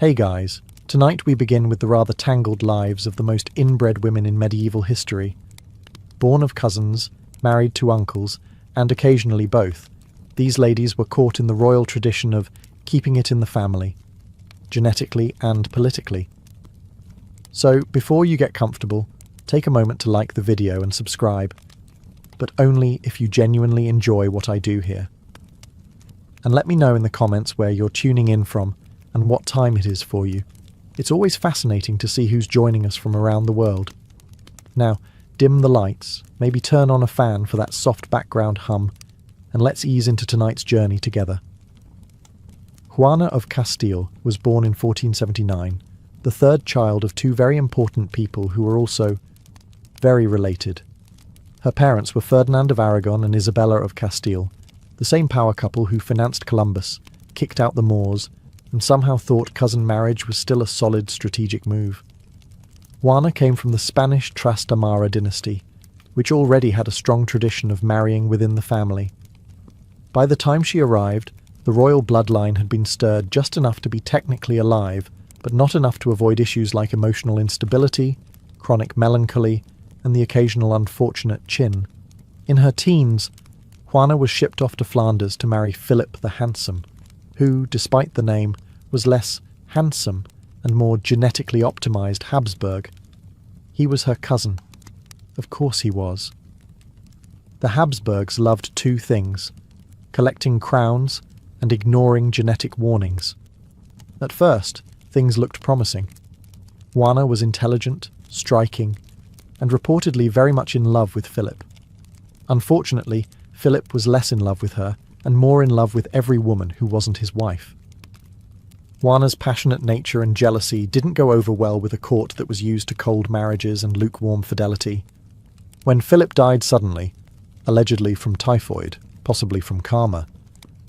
Hey guys, tonight we begin with the rather tangled lives of the most inbred women in medieval history. Born of cousins, married to uncles, and occasionally both, these ladies were caught in the royal tradition of keeping it in the family, genetically and politically. So, before you get comfortable, take a moment to like the video and subscribe, but only if you genuinely enjoy what I do here. And let me know in the comments where you're tuning in from and what time it is for you. It's always fascinating to see who's joining us from around the world. Now, dim the lights, maybe turn on a fan for that soft background hum, and let's ease into tonight's journey together. Juana of Castile was born in 1479, the third child of two very important people who were also very related. Her parents were Ferdinand of Aragon and Isabella of Castile, the same power couple who financed Columbus, kicked out the Moors, and somehow thought cousin marriage was still a solid strategic move. Juana came from the Spanish Trastamara dynasty, which already had a strong tradition of marrying within the family. By the time she arrived, the royal bloodline had been stirred just enough to be technically alive, but not enough to avoid issues like emotional instability, chronic melancholy, and the occasional unfortunate chin. In her teens, Juana was shipped off to Flanders to marry Philip the Handsome, who, despite the name, was less handsome and more genetically optimized Habsburg. He was her cousin. Of course he was. The Habsburgs loved two things: collecting crowns and ignoring genetic warnings. At first, things looked promising. Juana was intelligent, striking, and reportedly very much in love with Philip. Unfortunately, Philip was less in love with her and more in love with every woman who wasn't his wife. Juana's passionate nature and jealousy didn't go over well with a court that was used to cold marriages and lukewarm fidelity. When Philip died suddenly, allegedly from typhoid, possibly from karma,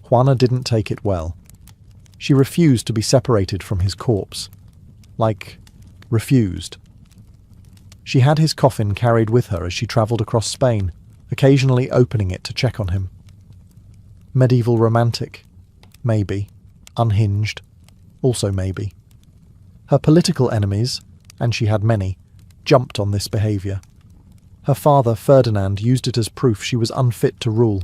Juana didn't take it well. She refused to be separated from his corpse. Refused. She had his coffin carried with her as she travelled across Spain, occasionally opening it to check on him. Medieval romantic? Maybe. Unhinged? Also maybe. Her political enemies, and she had many, jumped on this behaviour. Her father, Ferdinand, used it as proof she was unfit to rule.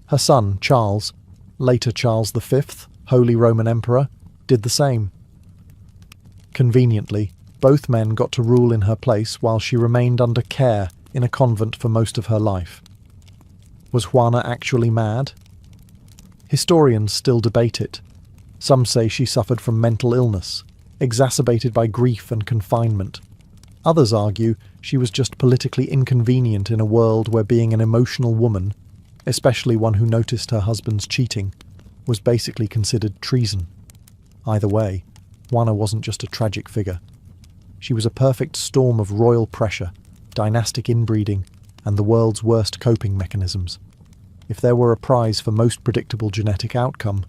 Her son, Charles, later Charles V, Holy Roman Emperor, did the same. Conveniently, both men got to rule in her place while she remained under care in a convent for most of her life. Was Juana actually mad? Historians still debate it. Some say she suffered from mental illness, exacerbated by grief and confinement. Others argue she was just politically inconvenient in a world where being an emotional woman, especially one who noticed her husband's cheating, was basically considered treason. Either way, Juana wasn't just a tragic figure. She was a perfect storm of royal pressure, dynastic inbreeding, and the world's worst coping mechanisms. If there were a prize for most predictable genetic outcome,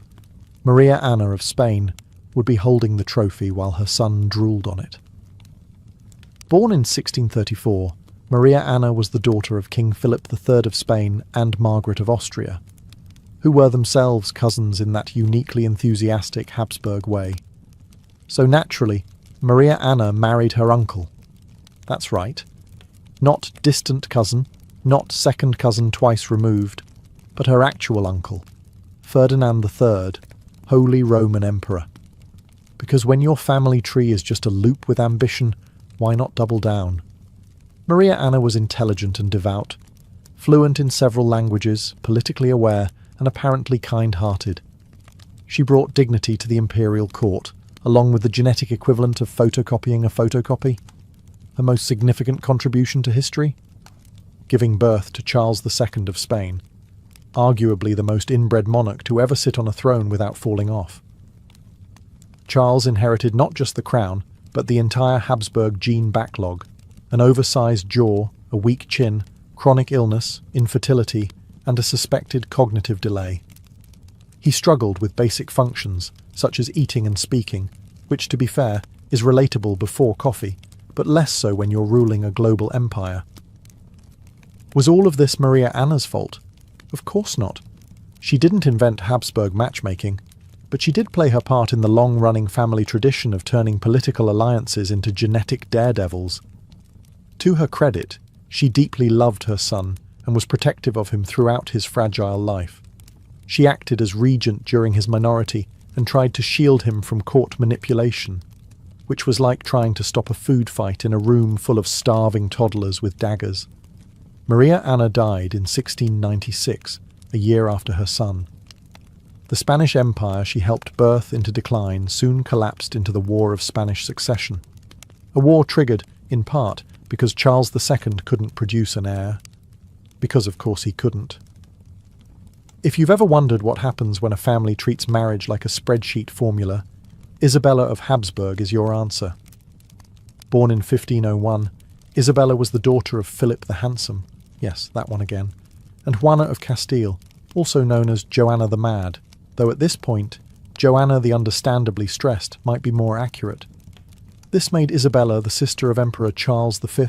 Maria Anna of Spain would be holding the trophy while her son drooled on it. Born in 1634, Maria Anna was the daughter of King Philip III of Spain and Margaret of Austria, who were themselves cousins in that uniquely enthusiastic Habsburg way. So naturally, Maria Anna married her uncle. That's right. Not distant cousin, not second cousin twice removed, but her actual uncle, Ferdinand III, Holy Roman Emperor. Because when your family tree is just a loop with ambition, why not double down? Maria Anna was intelligent and devout, fluent in several languages, politically aware, and apparently kind-hearted. She brought dignity to the imperial court, along with the genetic equivalent of photocopying a photocopy. Her most significant contribution to history? Giving birth to Charles II of Spain, arguably the most inbred monarch to ever sit on a throne without falling off. Charles inherited not just the crown, but the entire Habsburg gene backlog: an oversized jaw, a weak chin, chronic illness, infertility, and a suspected cognitive delay. He struggled with basic functions, such as eating and speaking, which, to be fair, is relatable before coffee, but less so when you're ruling a global empire. Was all of this Maria Anna's fault? Of course not. She didn't invent Habsburg matchmaking, but she did play her part in the long-running family tradition of turning political alliances into genetic daredevils. To her credit, she deeply loved her son and was protective of him throughout his fragile life. She acted as regent during his minority and tried to shield him from court manipulation, which was like trying to stop a food fight in a room full of starving toddlers with daggers. Maria Anna died in 1696, a year after her son. The Spanish Empire she helped birth into decline soon collapsed into the War of Spanish Succession, a war triggered, in part, because Charles II couldn't produce an heir. Because, of course, he couldn't. If you've ever wondered what happens when a family treats marriage like a spreadsheet formula, Isabella of Habsburg is your answer. Born in 1501, Isabella was the daughter of Philip the Handsome, yes, that one again, and Juana of Castile, also known as Joanna the Mad, though at this point, Joanna the Understandably Stressed might be more accurate. This made Isabella the sister of Emperor Charles V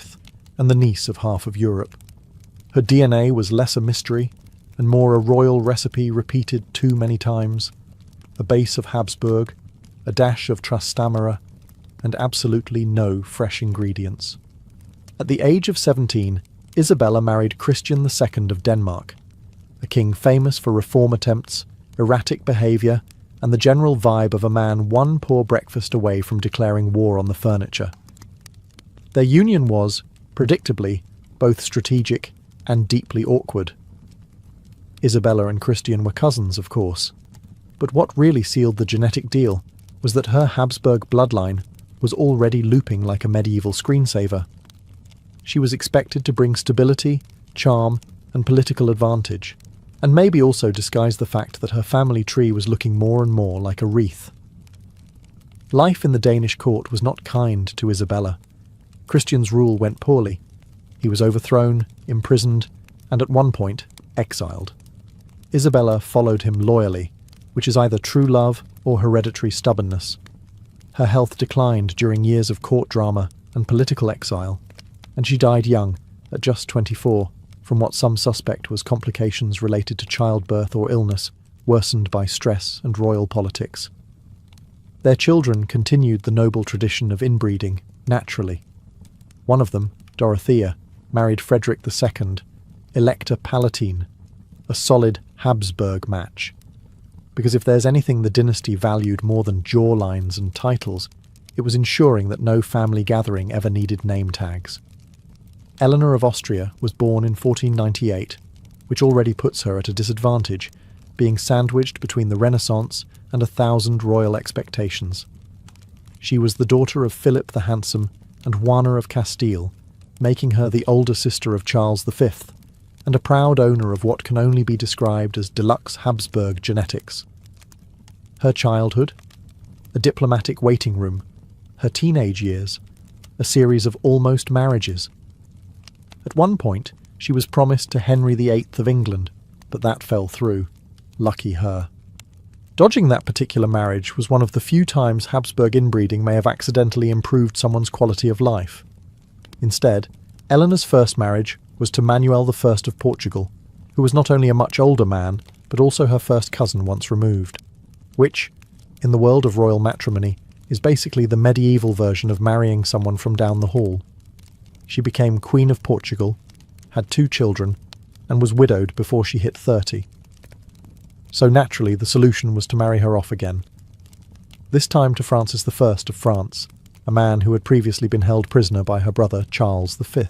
and the niece of half of Europe. Her DNA was less a mystery and more a royal recipe repeated too many times, a base of Habsburg, a dash of Trastamara, and absolutely no fresh ingredients. At the age of 17, Isabella married Christian II of Denmark, a king famous for reform attempts, erratic behaviour, and the general vibe of a man one poor breakfast away from declaring war on the furniture. Their union was, predictably, both strategic and deeply awkward. Isabella and Christian were cousins, of course, but what really sealed the genetic deal was that her Habsburg bloodline was already looping like a medieval screensaver. She was expected to bring stability, charm, and political advantage, and maybe also disguise the fact that her family tree was looking more and more like a wreath. Life in the Danish court was not kind to Isabella. Christian's rule went poorly. He was overthrown, imprisoned, and at one point, exiled. Isabella followed him loyally, which is either true love or hereditary stubbornness. Her health declined during years of court drama and political exile, and she died young, at just 24, from what some suspect was complications related to childbirth or illness, worsened by stress and royal politics. Their children continued the noble tradition of inbreeding, naturally. One of them, Dorothea, married Frederick II, Elector Palatine, a solid Habsburg match. Because if there's anything the dynasty valued more than jawlines and titles, it was ensuring that no family gathering ever needed name tags. Eleanor of Austria was born in 1498, which already puts her at a disadvantage, being sandwiched between the Renaissance and 1,000 royal expectations. She was the daughter of Philip the Handsome and Juana of Castile, making her the older sister of Charles V, and a proud owner of what can only be described as deluxe Habsburg genetics. Her childhood, a diplomatic waiting room, her teenage years, a series of almost marriages. At one point, she was promised to Henry VIII of England, but that fell through. Lucky her. Dodging that particular marriage was one of the few times Habsburg inbreeding may have accidentally improved someone's quality of life. Instead, Eleanor's first marriage was to Manuel I of Portugal, who was not only a much older man, but also her first cousin once removed, which, in the world of royal matrimony, is basically the medieval version of marrying someone from down the hall. She became Queen of Portugal, had 2 children, and was widowed before she hit 30. So naturally the solution was to marry her off again. This time to Francis I of France, a man who had previously been held prisoner by her brother Charles V.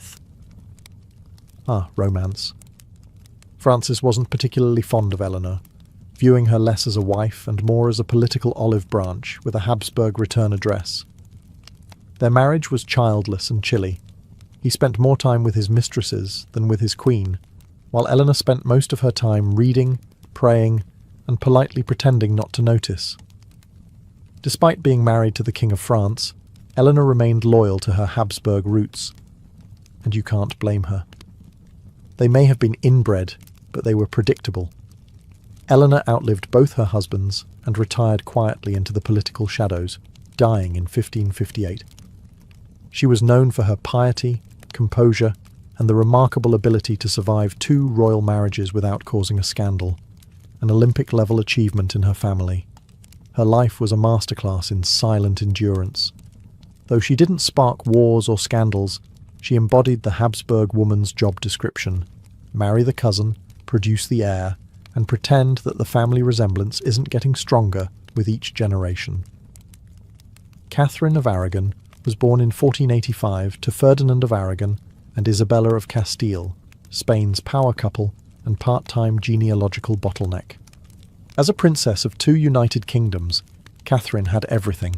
Ah, romance. Francis wasn't particularly fond of Eleanor, viewing her less as a wife and more as a political olive branch with a Habsburg return address. Their marriage was childless and chilly. He spent more time with his mistresses than with his queen, while Eleanor spent most of her time reading, praying, and politely pretending not to notice. Despite being married to the King of France, Eleanor remained loyal to her Habsburg roots, and you can't blame her. They may have been inbred, but they were predictable. Eleanor outlived both her husbands and retired quietly into the political shadows, dying in 1558. She was known for her piety, composure, and the remarkable ability to survive 2 royal marriages without causing a scandal, an Olympic-level achievement in her family. Her life was a masterclass in silent endurance. Though she didn't spark wars or scandals, she embodied the Habsburg woman's job description: marry the cousin, produce the heir, and pretend that the family resemblance isn't getting stronger with each generation. Catherine of Aragon was born in 1485 to Ferdinand of Aragon and Isabella of Castile, Spain's power couple and part-time genealogical bottleneck. As a princess of two united kingdoms, Catherine had everything: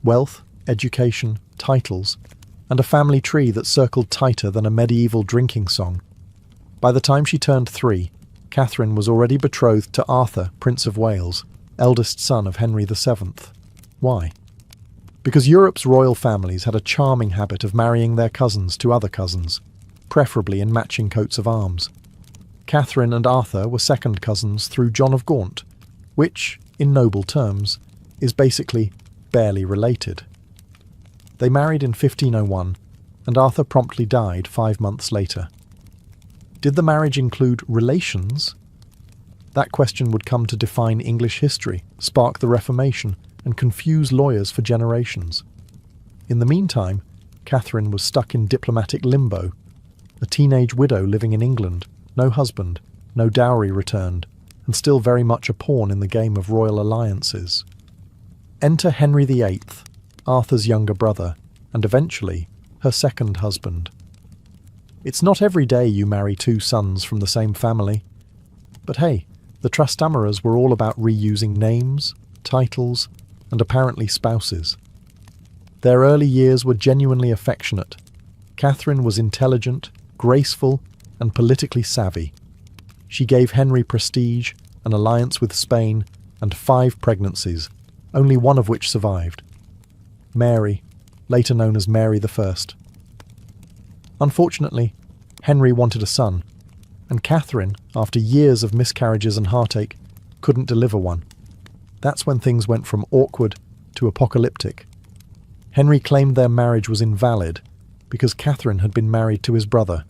wealth, education, titles, and a family tree that circled tighter than a medieval drinking song. By the time she turned 3, Catherine was already betrothed to Arthur, Prince of Wales, eldest son of Henry VII. Why? Because Europe's royal families had a charming habit of marrying their cousins to other cousins, preferably in matching coats of arms. Catherine and Arthur were second cousins through John of Gaunt, which, in noble terms, is basically barely related. They married in 1501, and Arthur promptly died 5 months later. Did the marriage include relations? That question would come to define English history, spark the Reformation, and confuse lawyers for generations. In the meantime, Catherine was stuck in diplomatic limbo, a teenage widow living in England, no husband, no dowry returned, and still very much a pawn in the game of royal alliances. Enter Henry VIII, Arthur's younger brother, and eventually her second husband. It's not every day you marry 2 sons from the same family. But hey, the Trastamarras were all about reusing names, titles, and apparently spouses. Their early years were genuinely affectionate. Catherine was intelligent, graceful, and politically savvy. She gave Henry prestige, an alliance with Spain, and 5 pregnancies, only one of which survived: Mary, later known as Mary I. Unfortunately, Henry wanted a son, and Catherine, after years of miscarriages and heartache, couldn't deliver one. That's when things went from awkward to apocalyptic. Henry claimed their marriage was invalid because Catherine had been married to his brother.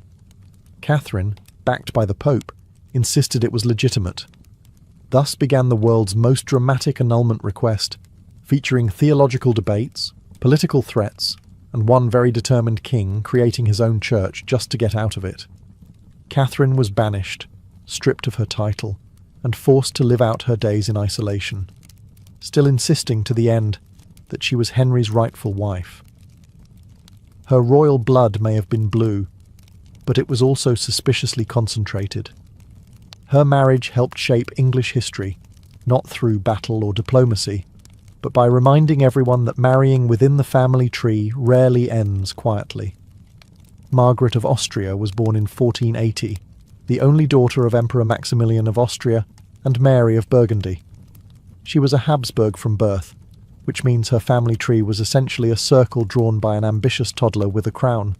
Catherine, backed by the Pope, insisted it was legitimate. Thus began the world's most dramatic annulment request, featuring theological debates, political threats, and one very determined king creating his own church just to get out of it. Catherine was banished, stripped of her title, and forced to live out her days in isolation, still insisting to the end that she was Henry's rightful wife. Her royal blood may have been blue, but it was also suspiciously concentrated. Her marriage helped shape English history, not through battle or diplomacy, but by reminding everyone that marrying within the family tree rarely ends quietly. Margaret of Austria was born in 1480, the only daughter of Emperor Maximilian of Austria and Mary of Burgundy. She was a Habsburg from birth, which means her family tree was essentially a circle drawn by an ambitious toddler with a crown.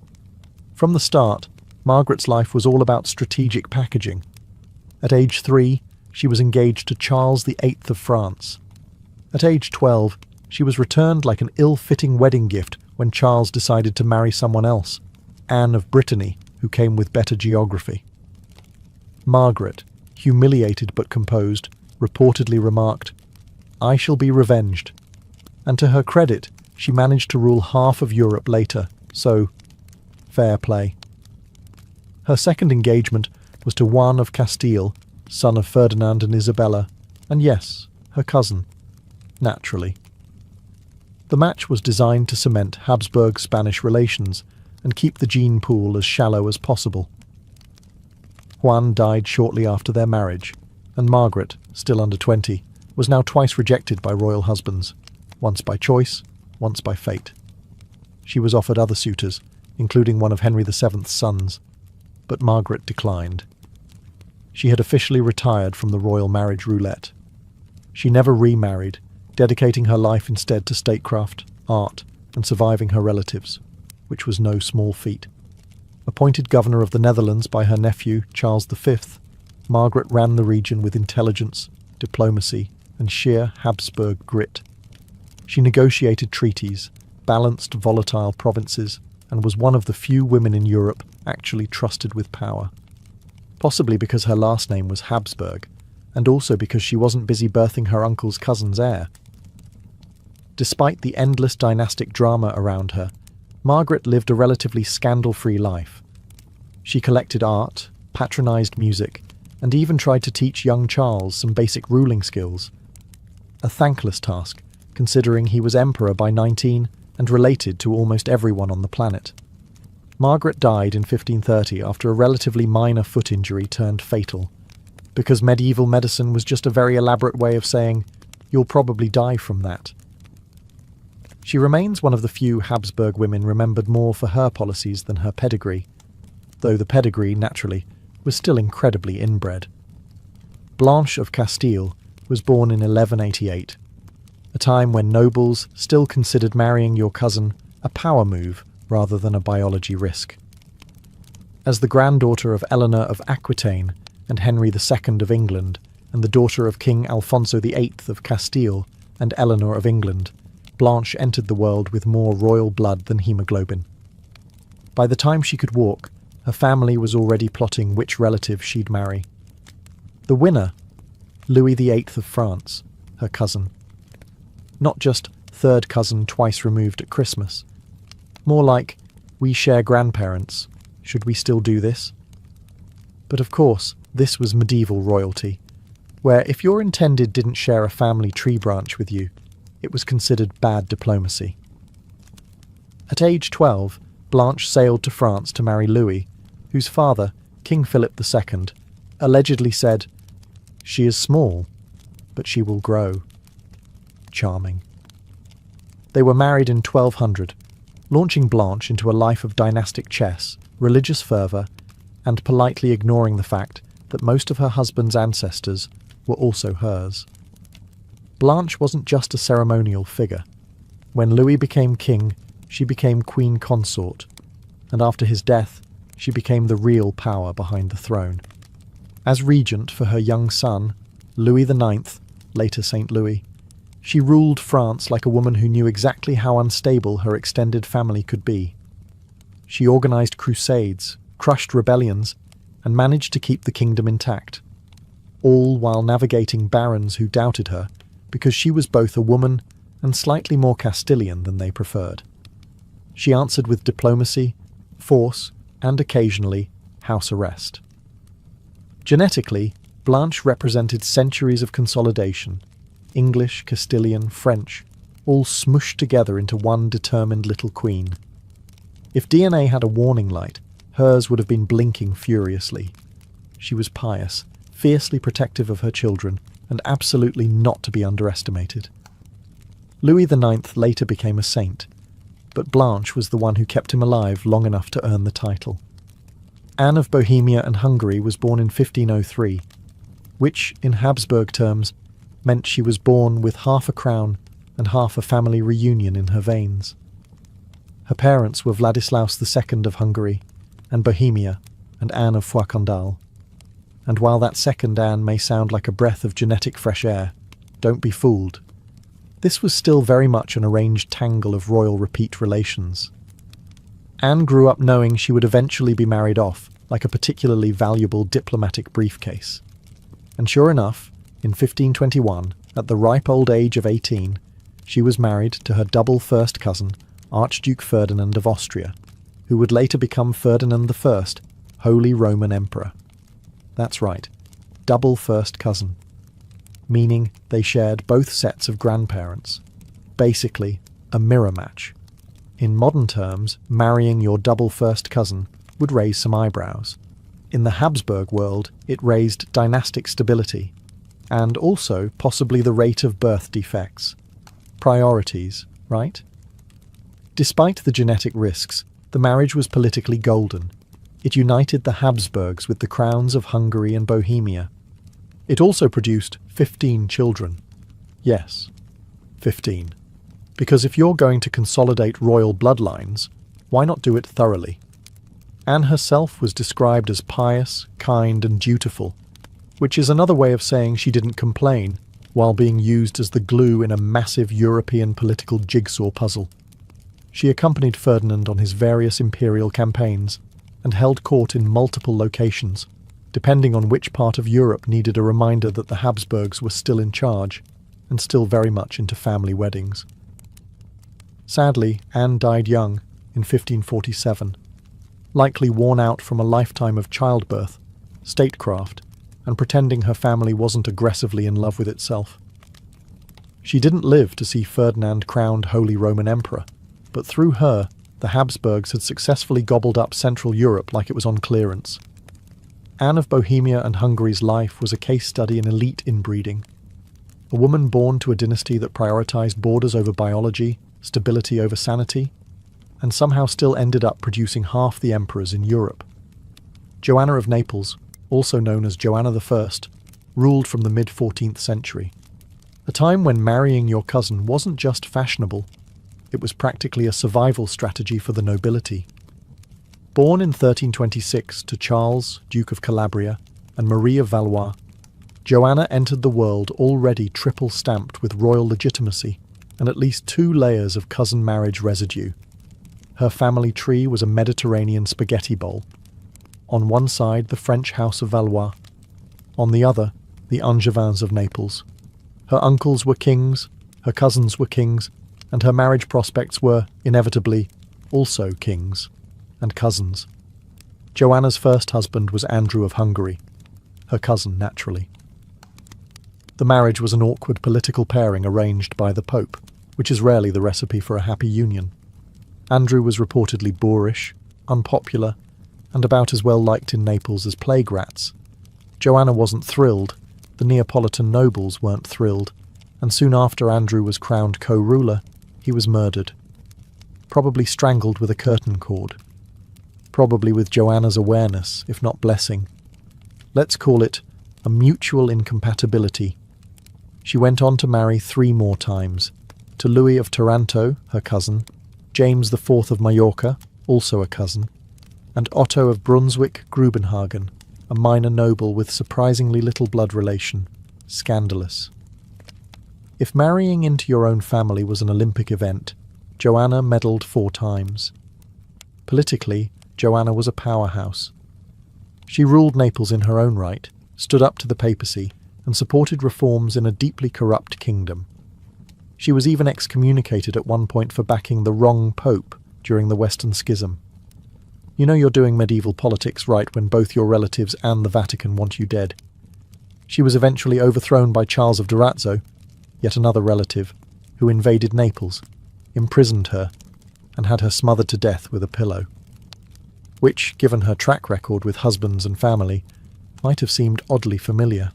From the start, Margaret's life was all about strategic packaging. At age 3, she was engaged to Charles VIII of France. At age 12, she was returned like an ill-fitting wedding gift when Charles decided to marry someone else, Anne of Brittany, who came with better geography. Margaret, humiliated but composed, reportedly remarked, "I shall be revenged." And to her credit, she managed to rule half of Europe later, so fair play. Her second engagement was to Juan of Castile, son of Ferdinand and Isabella, and yes, her cousin. Naturally. The match was designed to cement Habsburg-Spanish relations and keep the gene pool as shallow as possible. Juan died shortly after their marriage, and Margaret, still under 20, was now twice rejected by royal husbands, once by choice, once by fate. She was offered other suitors, including one of Henry VII's sons, but Margaret declined. She had officially retired from the royal marriage roulette. She never remarried, dedicating her life instead to statecraft, art, and surviving her relatives, which was no small feat. Appointed governor of the Netherlands by her nephew, Charles V, Margaret ran the region with intelligence, diplomacy, and sheer Habsburg grit. She negotiated treaties, balanced volatile provinces, and was one of the few women in Europe actually trusted with power. Possibly because her last name was Habsburg, and also because she wasn't busy birthing her uncle's cousin's heir. Despite the endless dynastic drama around her, Margaret lived a relatively scandal-free life. She collected art, patronised music, and even tried to teach young Charles some basic ruling skills. A thankless task, considering he was emperor by 19 and related to almost everyone on the planet. Margaret died in 1530 after a relatively minor foot injury turned fatal, because medieval medicine was just a very elaborate way of saying, "You'll probably die from that." She remains one of the few Habsburg women remembered more for her policies than her pedigree, though the pedigree, naturally, was still incredibly inbred. Blanche of Castile was born in 1188, a time when nobles still considered marrying your cousin a power move rather than a biology risk. As the granddaughter of Eleanor of Aquitaine and Henry II of England, and the daughter of King Alfonso VIII of Castile and Eleanor of England, Blanche entered the world with more royal blood than hemoglobin. By the time she could walk, her family was already plotting which relative she'd marry. The winner, Louis VIII of France, her cousin. Not just third cousin twice removed at Christmas. More like, we share grandparents, should we still do this? But of course, this was medieval royalty, where if your intended didn't share a family tree branch with you, it was considered bad diplomacy. At age 12, Blanche sailed to France to marry Louis, whose father, King Philip II, allegedly said, "She is small, but she will grow." Charming. They were married in 1200, launching Blanche into a life of dynastic chess, religious fervour, and politely ignoring the fact that most of her husband's ancestors were also hers. Blanche wasn't just a ceremonial figure. When Louis became king, she became queen consort, and after his death, she became the real power behind the throne. As regent for her young son, Louis IX, later Saint Louis, she ruled France like a woman who knew exactly how unstable her extended family could be. She organised crusades, crushed rebellions, and managed to keep the kingdom intact, all while navigating barons who doubted her because she was both a woman and slightly more Castilian than they preferred. She answered with diplomacy, force, and occasionally house arrest. Genetically, Blanche represented centuries of consolidation, English, Castilian, French, all smooshed together into one determined little queen. If DNA had a warning light, hers would have been blinking furiously. She was pious, fiercely protective of her children, and absolutely not to be underestimated. Louis IX later became a saint, but Blanche was the one who kept him alive long enough to earn the title. Anne of Bohemia and Hungary was born in 1503, which, in Habsburg terms, meant she was born with half a crown and half a family reunion in her veins. Her parents were Vladislaus II of Hungary and Bohemia and Anne of Foix-Condal. And while that second Anne may sound like a breath of genetic fresh air, don't be fooled. This was still very much an arranged tangle of royal repeat relations. Anne grew up knowing she would eventually be married off, like a particularly valuable diplomatic briefcase. And sure enough, in 1521, at the ripe old age of 18, she was married to her double first cousin, Archduke Ferdinand of Austria, who would later become Ferdinand I, Holy Roman Emperor. That's right, double first cousin, meaning they shared both sets of grandparents. Basically, a mirror match. In modern terms, marrying your double first cousin would raise some eyebrows. In the Habsburg world, it raised dynastic stability, and also possibly the rate of birth defects. Priorities, right? Despite the genetic risks, the marriage was politically golden. It united the Habsburgs with the crowns of Hungary and Bohemia. It also produced 15 children. Yes, 15. Because if you're going to consolidate royal bloodlines, why not do it thoroughly? Anne herself was described as pious, kind, and dutiful, which is another way of saying she didn't complain while being used as the glue in a massive European political jigsaw puzzle. She accompanied Ferdinand on his various imperial campaigns and held court in multiple locations, depending on which part of Europe needed a reminder that the Habsburgs were still in charge and still very much into family weddings. Sadly, Anne died young, in 1547, likely worn out from a lifetime of childbirth, statecraft, and pretending her family wasn't aggressively in love with itself. She didn't live to see Ferdinand crowned Holy Roman Emperor, but through her, the Habsburgs had successfully gobbled up Central Europe like it was on clearance. Anne of Bohemia and Hungary's life was a case study in elite inbreeding. A woman born to a dynasty that prioritized borders over biology, stability over sanity, and somehow still ended up producing half the emperors in Europe. Joanna of Naples, also known as Joanna I, ruled from the mid-14th century, a time when marrying your cousin wasn't just fashionable, it was practically a survival strategy for the nobility. Born in 1326 to Charles, Duke of Calabria, and Marie of Valois, Joanna entered the world already triple-stamped with royal legitimacy and at least 2 layers of cousin marriage residue. Her family tree was a Mediterranean spaghetti bowl. On one side, the French House of Valois. On the other, the Angevins of Naples. Her uncles were kings, her cousins were kings, and her marriage prospects were, inevitably, also kings and cousins. Joanna's first husband was Andrew of Hungary, her cousin naturally. The marriage was an awkward political pairing arranged by the Pope, which is rarely the recipe for a happy union. Andrew was reportedly boorish, unpopular, and about as well liked in Naples as plague rats. Joanna wasn't thrilled, the Neapolitan nobles weren't thrilled, and soon after Andrew was crowned co-ruler, he was murdered. Probably strangled with a curtain cord. Probably with Joanna's awareness, if not blessing. Let's call it a mutual incompatibility. She went on to marry 3 more times, to Louis of Taranto, her cousin, James IV of Majorca, also a cousin, and Otto of Brunswick-Grubenhagen, a minor noble with surprisingly little blood relation. Scandalous. If marrying into your own family was an Olympic event, Joanna medalled 4 times. Politically, Joanna was a powerhouse. She ruled Naples in her own right, stood up to the papacy, and supported reforms in a deeply corrupt kingdom. She was even excommunicated at one point for backing the wrong pope during the Western Schism. You know you're doing medieval politics right when both your relatives and the Vatican want you dead. She was eventually overthrown by Charles of Durazzo, yet another relative, who invaded Naples, imprisoned her, and had her smothered to death with a pillow. Which, given her track record with husbands and family, might have seemed oddly familiar.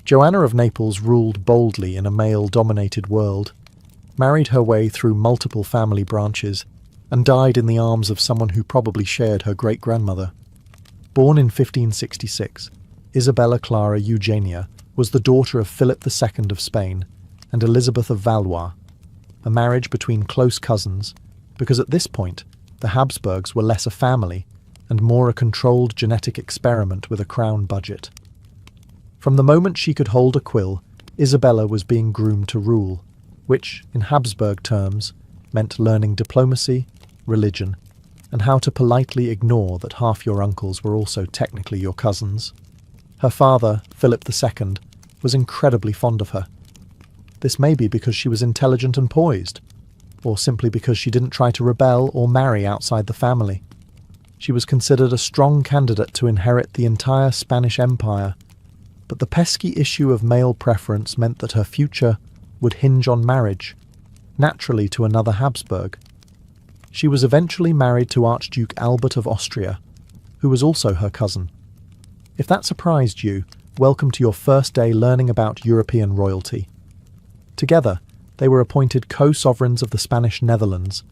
Joanna of Naples ruled boldly in a male-dominated world, married her way through multiple family branches, and died in the arms of someone who probably shared her great-grandmother. Born in 1566, Isabella Clara Eugenia was the daughter of Philip II of Spain and Elizabeth of Valois, a marriage between close cousins, because at this point the Habsburgs were less a family and more a controlled genetic experiment with a crown budget. From the moment she could hold a quill, Isabella was being groomed to rule, which, in Habsburg terms, meant learning diplomacy, religion, and how to politely ignore that half your uncles were also technically your cousins. Her father, Philip II, was incredibly fond of her. This may be because she was intelligent and poised, or simply because she didn't try to rebel or marry outside the family. She was considered a strong candidate to inherit the entire Spanish Empire, but the pesky issue of male preference meant that her future would hinge on marriage, naturally to another Habsburg. She was eventually married to Archduke Albert of Austria, who was also her cousin. If that surprised you, welcome to your first day learning about European royalty. Together, they were appointed co-sovereigns of the Spanish Netherlands,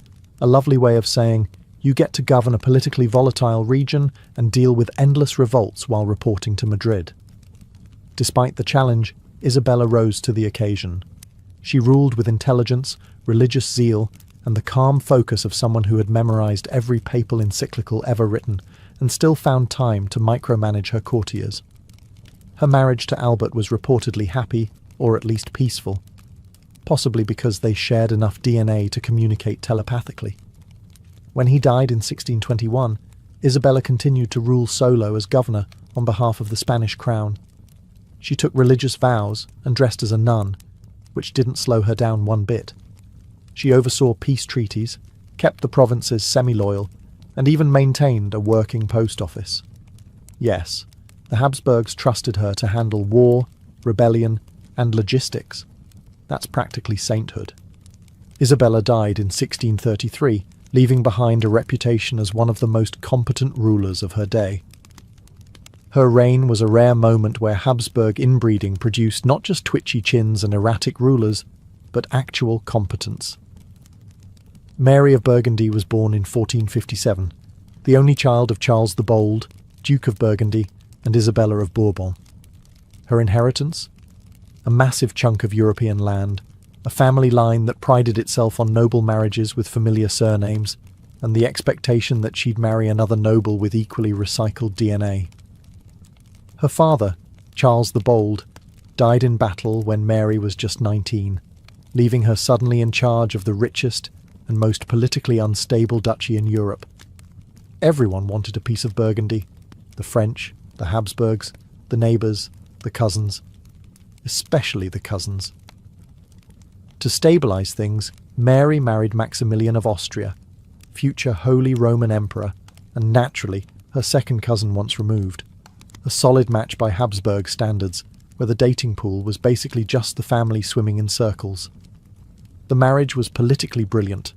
a lovely way of saying, you get to govern a politically volatile region and deal with endless revolts while reporting to Madrid. Despite the challenge, Isabella rose to the occasion. She ruled with intelligence, religious zeal, and the calm focus of someone who had memorized every papal encyclical ever written and still found time to micromanage her courtiers. Her marriage to Albert was reportedly happy, or at least peaceful, possibly because they shared enough DNA to communicate telepathically. When he died in 1621, Isabella continued to rule solo as governor on behalf of the Spanish crown. She took religious vows and dressed as a nun, which didn't slow her down one bit. She oversaw peace treaties, kept the provinces semi-loyal, and even maintained a working post office. Yes, the Habsburgs trusted her to handle war, rebellion, and logistics. That's practically sainthood. Isabella died in 1633, leaving behind a reputation as one of the most competent rulers of her day. Her reign was a rare moment where Habsburg inbreeding produced not just twitchy chins and erratic rulers, but actual competence. Mary of Burgundy was born in 1457, the only child of Charles the Bold, Duke of Burgundy, and Isabella of Bourbon. Her inheritance? A massive chunk of European land, a family line that prided itself on noble marriages with familiar surnames, and the expectation that she'd marry another noble with equally recycled DNA. Her father, Charles the Bold, died in battle when Mary was just 19, leaving her suddenly in charge of the richest and most politically unstable duchy in Europe. Everyone wanted a piece of Burgundy: the French, the Habsburgs, the neighbours, the cousins, especially the cousins. To stabilise things, Mary married Maximilian of Austria, future Holy Roman Emperor, and naturally her second cousin once removed. A solid match by Habsburg standards, where the dating pool was basically just the family swimming in circles. The marriage was politically brilliant.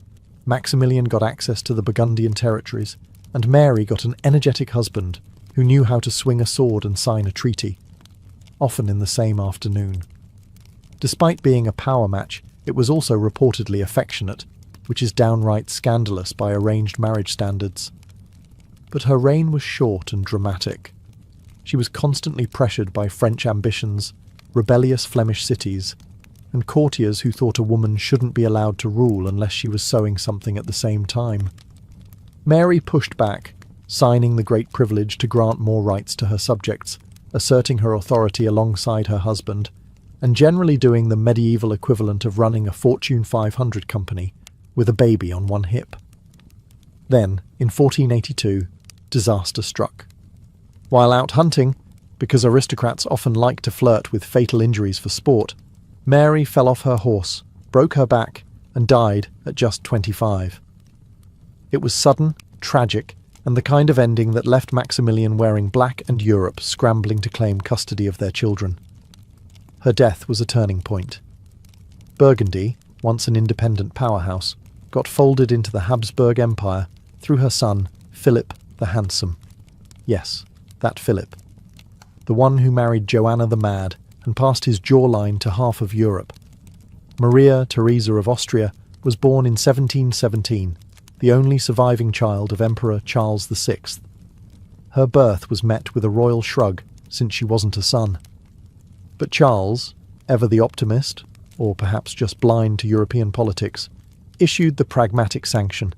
Maximilian got access to the Burgundian territories, and Mary got an energetic husband who knew how to swing a sword and sign a treaty, often in the same afternoon. Despite being a power match, it was also reportedly affectionate, which is downright scandalous by arranged marriage standards. But her reign was short and dramatic. She was constantly pressured by French ambitions, rebellious Flemish cities, and courtiers who thought a woman shouldn't be allowed to rule unless she was sewing something at the same time. Mary pushed back, signing the great privilege to grant more rights to her subjects, asserting her authority alongside her husband, and generally doing the medieval equivalent of running a Fortune 500 company with a baby on one hip. Then, in 1482, disaster struck. While out hunting, because aristocrats often like to flirt with fatal injuries for sport, Mary fell off her horse, broke her back, and died at just 25. It was sudden, tragic, and the kind of ending that left Maximilian wearing black and Europe scrambling to claim custody of their children. Her death was a turning point. Burgundy, once an independent powerhouse, got folded into the Habsburg Empire through her son, Philip the Handsome. Yes, that Philip. The one who married Joanna the Mad and passed his jawline to half of Europe. Maria Theresa of Austria was born in 1717, the only surviving child of Emperor Charles VI. Her birth was met with a royal shrug, since she wasn't a son. But Charles, ever the optimist, or perhaps just blind to European politics, issued the Pragmatic Sanction,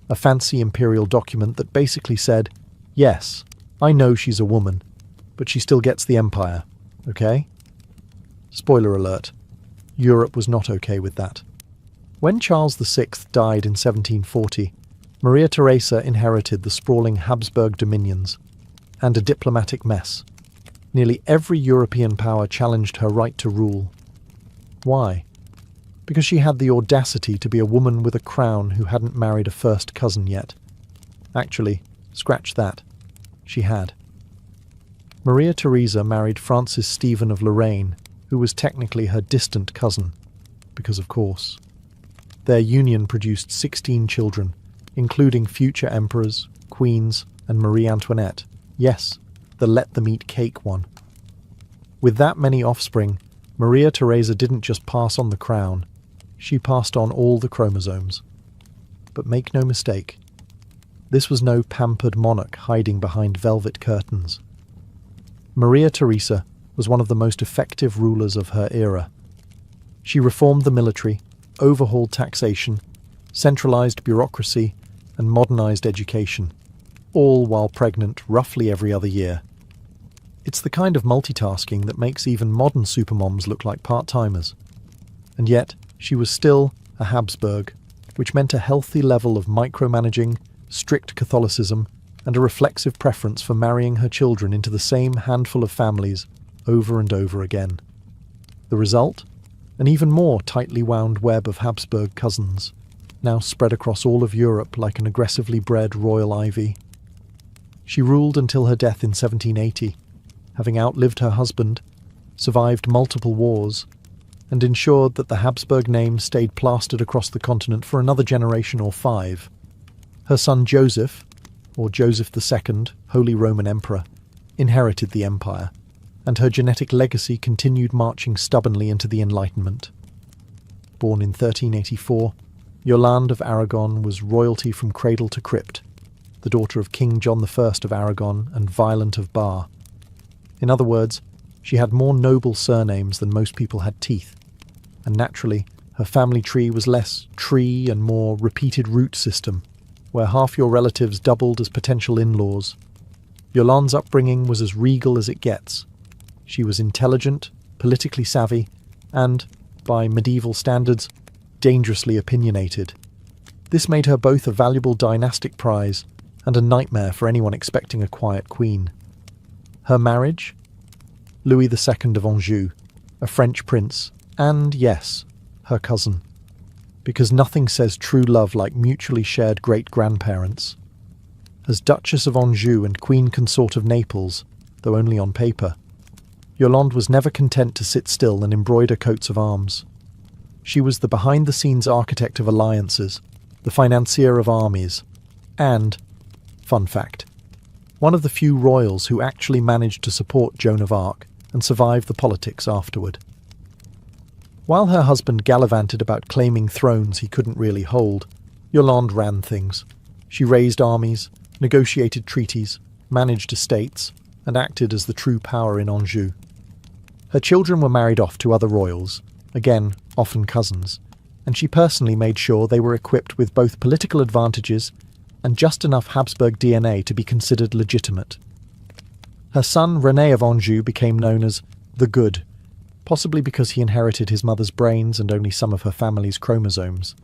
a fancy imperial document that basically said, yes, I know she's a woman, but she still gets the empire, okay? Spoiler alert, Europe was not okay with that. When Charles VI died in 1740, Maria Theresa inherited the sprawling Habsburg dominions and a diplomatic mess. Nearly every European power challenged her right to rule. Why? Because she had the audacity to be a woman with a crown who hadn't married a first cousin yet. Actually, scratch that. She had. Maria Theresa married Francis Stephen of Lorraine, who was technically her distant cousin, because of course. Their union produced 16 children, including future emperors, queens, and Marie Antoinette. Yes, the let-them-eat-cake one. With that many offspring, Maria Theresa didn't just pass on the crown, she passed on all the chromosomes. But make no mistake, this was no pampered monarch hiding behind velvet curtains. Maria Theresa was one of the most effective rulers of her era. She reformed the military, overhauled taxation, centralized bureaucracy, and modernized education, all while pregnant roughly every other year. It's the kind of multitasking that makes even modern supermoms look like part-timers. And yet, she was still a Habsburg, which meant a healthy level of micromanaging, strict Catholicism, and a reflexive preference for marrying her children into the same handful of families over and over again. The result? an even more tightly wound web of Habsburg cousins, now spread across all of Europe like an aggressively bred royal ivy. She ruled until her death in 1780, having outlived her husband, survived multiple wars, and ensured that the Habsburg name stayed plastered across the continent for another generation or 5. Her son Joseph, or Joseph II, Holy Roman Emperor, inherited the empire, and her genetic legacy continued marching stubbornly into the Enlightenment. Born in 1384, Yolande of Aragon was royalty from cradle to crypt, the daughter of King John I of Aragon and Violent of Bar. In other words, she had more noble surnames than most people had teeth, and naturally, her family tree was less tree and more repeated root system, where half your relatives doubled as potential in-laws. Yolande's upbringing was as regal as it gets. She was intelligent, politically savvy, and, by medieval standards, dangerously opinionated. This made her both a valuable dynastic prize and a nightmare for anyone expecting a quiet queen. Her marriage? Louis II of Anjou, a French prince, and, yes, her cousin. Because nothing says true love like mutually shared great-grandparents. As Duchess of Anjou and Queen Consort of Naples, though only on paper, Yolande was never content to sit still and embroider coats of arms. She was the behind-the-scenes architect of alliances, the financier of armies, and, fun fact, one of the few royals who actually managed to support Joan of Arc and survive the politics afterward. While her husband gallivanted about claiming thrones he couldn't really hold, Yolande ran things. She raised armies, negotiated treaties, managed estates, and acted as the true power in Anjou. Her children were married off to other royals, again, often cousins, and she personally made sure they were equipped with both political advantages and just enough Habsburg DNA to be considered legitimate. Her son René of Anjou became known as the Good, possibly because he inherited his mother's brains and only some of her family's chromosomes.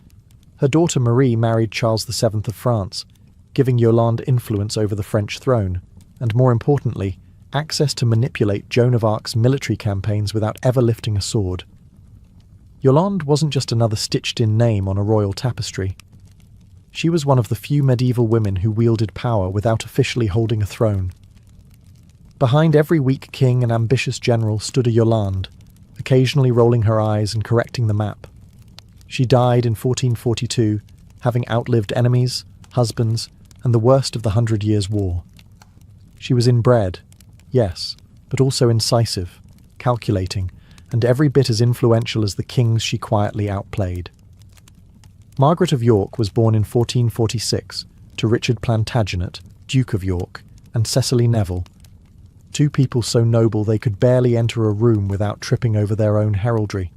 Her daughter Marie married Charles VII of France, giving Yolande influence over the French throne, and more importantly, access to manipulate Joan of Arc's military campaigns without ever lifting a sword. Yolande wasn't just another stitched-in name on a royal tapestry. She was one of the few medieval women who wielded power without officially holding a throne. Behind every weak king and ambitious general stood a Yolande, occasionally rolling her eyes and correcting the map. She died in 1442, having outlived enemies, husbands, and the worst of the 100 Years' War. She was inbred, yes, but also incisive, calculating, and every bit as influential as the kings she quietly outplayed. Margaret of York was born in 1446 to Richard Plantagenet, Duke of York, and Cecily Neville, two people so noble they could barely enter a room without tripping over their own heraldry.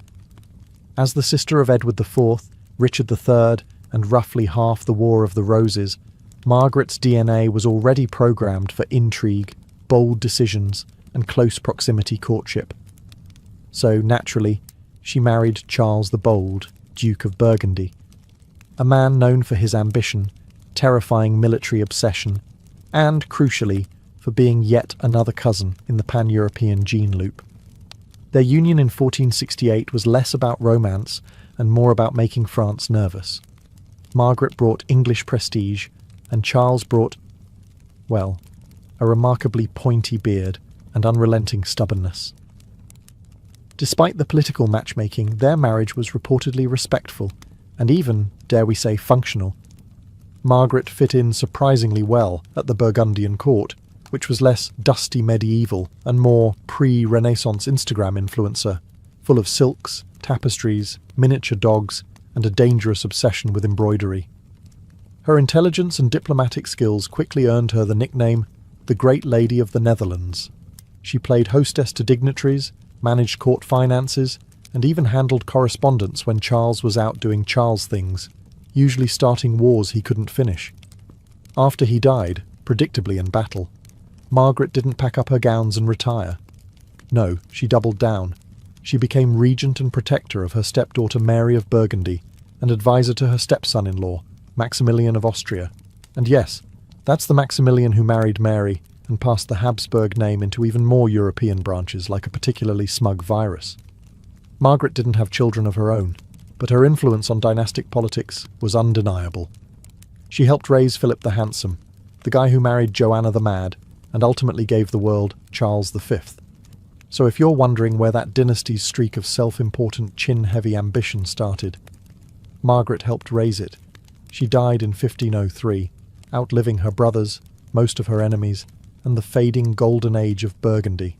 As the sister of Edward IV, Richard III, and roughly half the War of the Roses, Margaret's DNA was already programmed for intrigue, bold decisions, and close proximity courtship. So, naturally, she married Charles the Bold, Duke of Burgundy, a man known for his ambition, terrifying military obsession, and, crucially, for being yet another cousin in the pan-European gene loop. Their union in 1468 was less about romance and more about making France nervous. Margaret brought English prestige, and Charles brought, well, a remarkably pointy beard and unrelenting stubbornness. Despite the political matchmaking, their marriage was reportedly respectful, and even, dare we say, functional. Margaret fit in surprisingly well at the Burgundian court, which was less dusty medieval and more pre-Renaissance Instagram influencer, full of silks, tapestries, miniature dogs, and a dangerous obsession with embroidery. Her intelligence and diplomatic skills quickly earned her the nickname the Great Lady of the Netherlands. She played hostess to dignitaries, managed court finances, and even handled correspondence when Charles was out doing Charles things, usually starting wars he couldn't finish. After he died, predictably in battle, Margaret didn't pack up her gowns and retire. No, she doubled down. She became regent and protector of her stepdaughter Mary of Burgundy and advisor to her stepson-in-law, Maximilian of Austria. And yes, that's the Maximilian who married Mary and passed the Habsburg name into even more European branches like a particularly smug virus. Margaret didn't have children of her own, but her influence on dynastic politics was undeniable. She helped raise Philip the Handsome, the guy who married Joanna the Mad and ultimately gave the world Charles V. So if you're wondering where that dynasty's streak of self-important chin-heavy ambition started, Margaret helped raise it. She died in 1503, outliving her brothers, most of her enemies, and the fading golden age of Burgundy.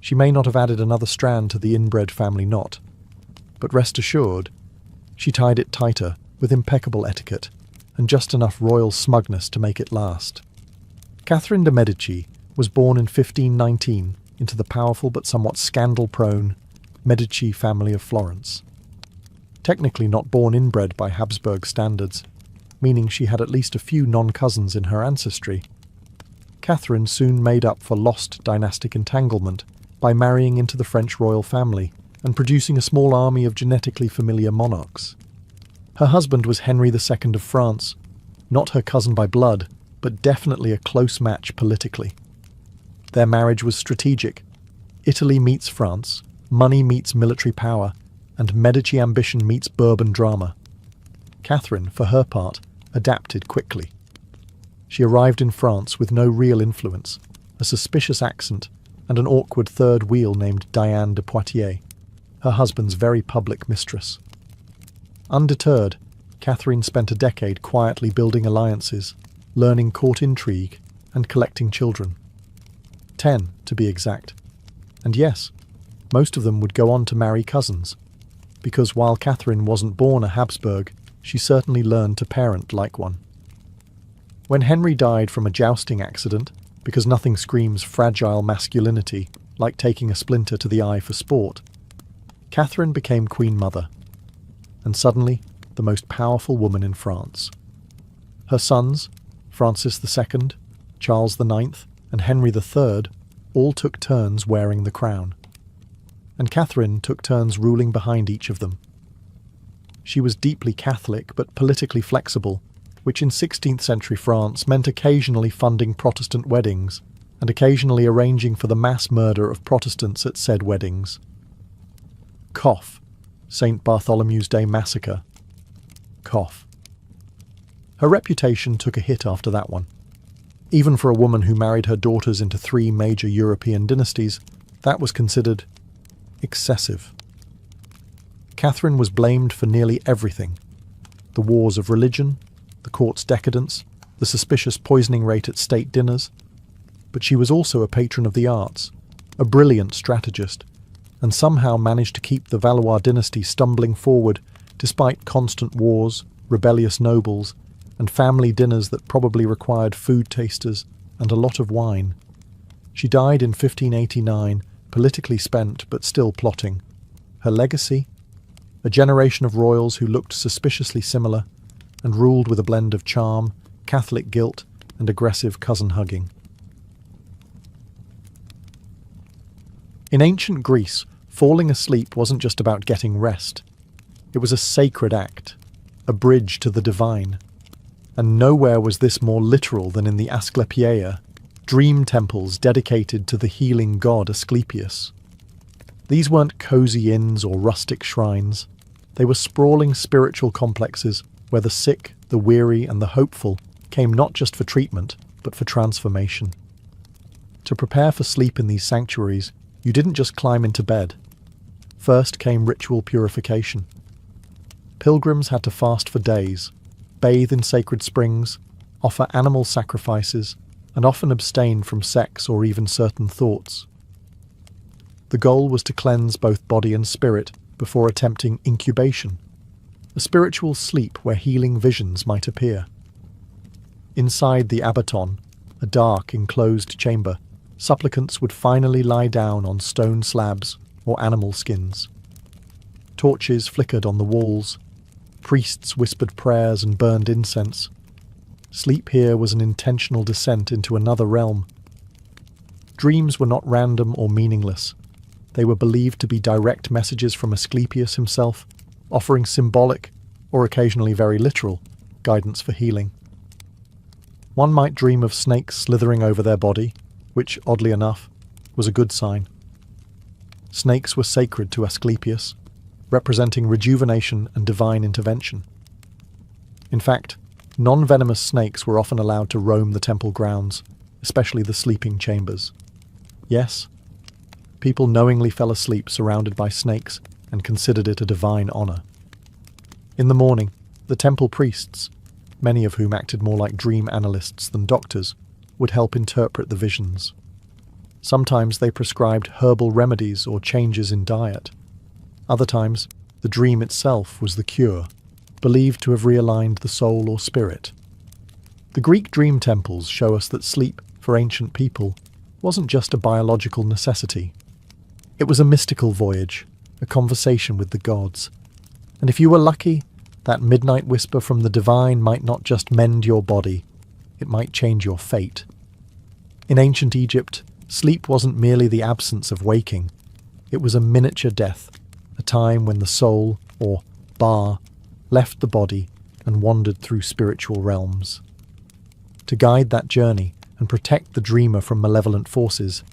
She may not have added another strand to the inbred family knot, but rest assured, she tied it tighter with impeccable etiquette and just enough royal smugness to make it last. Catherine de' Medici was born in 1519 into the powerful but somewhat scandal-prone Medici family of Florence. Technically not born inbred by Habsburg standards, meaning she had at least a few non-cousins in her ancestry. Catherine soon made up for lost dynastic entanglement by marrying into the French royal family and producing a small army of genetically familiar monarchs. Her husband was Henry II of France, not her cousin by blood, but definitely a close match politically. Their marriage was strategic. Italy meets France, money meets military power, and Medici ambition meets Bourbon drama. Catherine, for her part, adapted quickly. She arrived in France with no real influence, a suspicious accent, and an awkward third wheel named Diane de Poitiers, her husband's very public mistress. Undeterred, Catherine spent a decade quietly building alliances, learning court intrigue, and collecting children. 10, to be exact. And yes, most of them would go on to marry cousins, because while Catherine wasn't born a Habsburg, she certainly learned to parent like one. When Henry died from a jousting accident, because nothing screams fragile masculinity like taking a splinter to the eye for sport, Catherine became Queen Mother, and suddenly the most powerful woman in France. Her sons, Francis II, Charles IX, and Henry III, all took turns wearing the crown, and Catherine took turns ruling behind each of them. She was deeply Catholic but politically flexible, which in 16th century France meant occasionally funding Protestant weddings and occasionally arranging for the mass murder of Protestants at said weddings. Cough. St. Bartholomew's Day Massacre. Cough. Her reputation took a hit after that one. Even for a woman who married her daughters into 3 major European dynasties, that was considered excessive. Catherine was blamed for nearly everything: the wars of religion, the court's decadence, the suspicious poisoning rate at state dinners. But she was also a patron of the arts, a brilliant strategist, and somehow managed to keep the Valois dynasty stumbling forward despite constant wars, rebellious nobles, and family dinners that probably required food tasters and a lot of wine. She died in 1589, politically spent but still plotting. Her legacy? A generation of royals who looked suspiciously similar and ruled with a blend of charm, Catholic guilt, and aggressive cousin-hugging. In ancient Greece, falling asleep wasn't just about getting rest. It was a sacred act, a bridge to the divine. And nowhere was this more literal than in the Asclepieia, dream temples dedicated to the healing god Asclepius. These weren't cozy inns or rustic shrines. They were sprawling spiritual complexes where the sick, the weary, and the hopeful came not just for treatment, but for transformation. To prepare for sleep in these sanctuaries, you didn't just climb into bed. First came ritual purification. Pilgrims had to fast for days, bathe in sacred springs, offer animal sacrifices, and often abstain from sex or even certain thoughts. The goal was to cleanse both body and spirit before attempting incubation, a spiritual sleep where healing visions might appear. Inside the abaton, a dark, enclosed chamber, supplicants would finally lie down on stone slabs or animal skins. Torches flickered on the walls. Priests whispered prayers and burned incense. Sleep here was an intentional descent into another realm. Dreams were not random or meaningless. They were believed to be direct messages from Asclepius himself, offering symbolic, or occasionally very literal, guidance for healing. One might dream of snakes slithering over their body, which, oddly enough, was a good sign. Snakes were sacred to Asclepius, representing rejuvenation and divine intervention. In fact, non-venomous snakes were often allowed to roam the temple grounds, especially the sleeping chambers. Yes, people knowingly fell asleep surrounded by snakes and considered it a divine honor. In the morning, the temple priests, many of whom acted more like dream analysts than doctors, would help interpret the visions. Sometimes they prescribed herbal remedies or changes in diet. Other times, the dream itself was the cure, believed to have realigned the soul or spirit. The Greek dream temples show us that sleep, for ancient people, wasn't just a biological necessity. It was a mystical voyage, a conversation with the gods. And if you were lucky, that midnight whisper from the divine might not just mend your body, it might change your fate. In ancient Egypt, sleep wasn't merely the absence of waking. It was a miniature death, a time when the soul, or Ba, left the body and wandered through spiritual realms. To guide that journey and protect the dreamer from malevolent forces,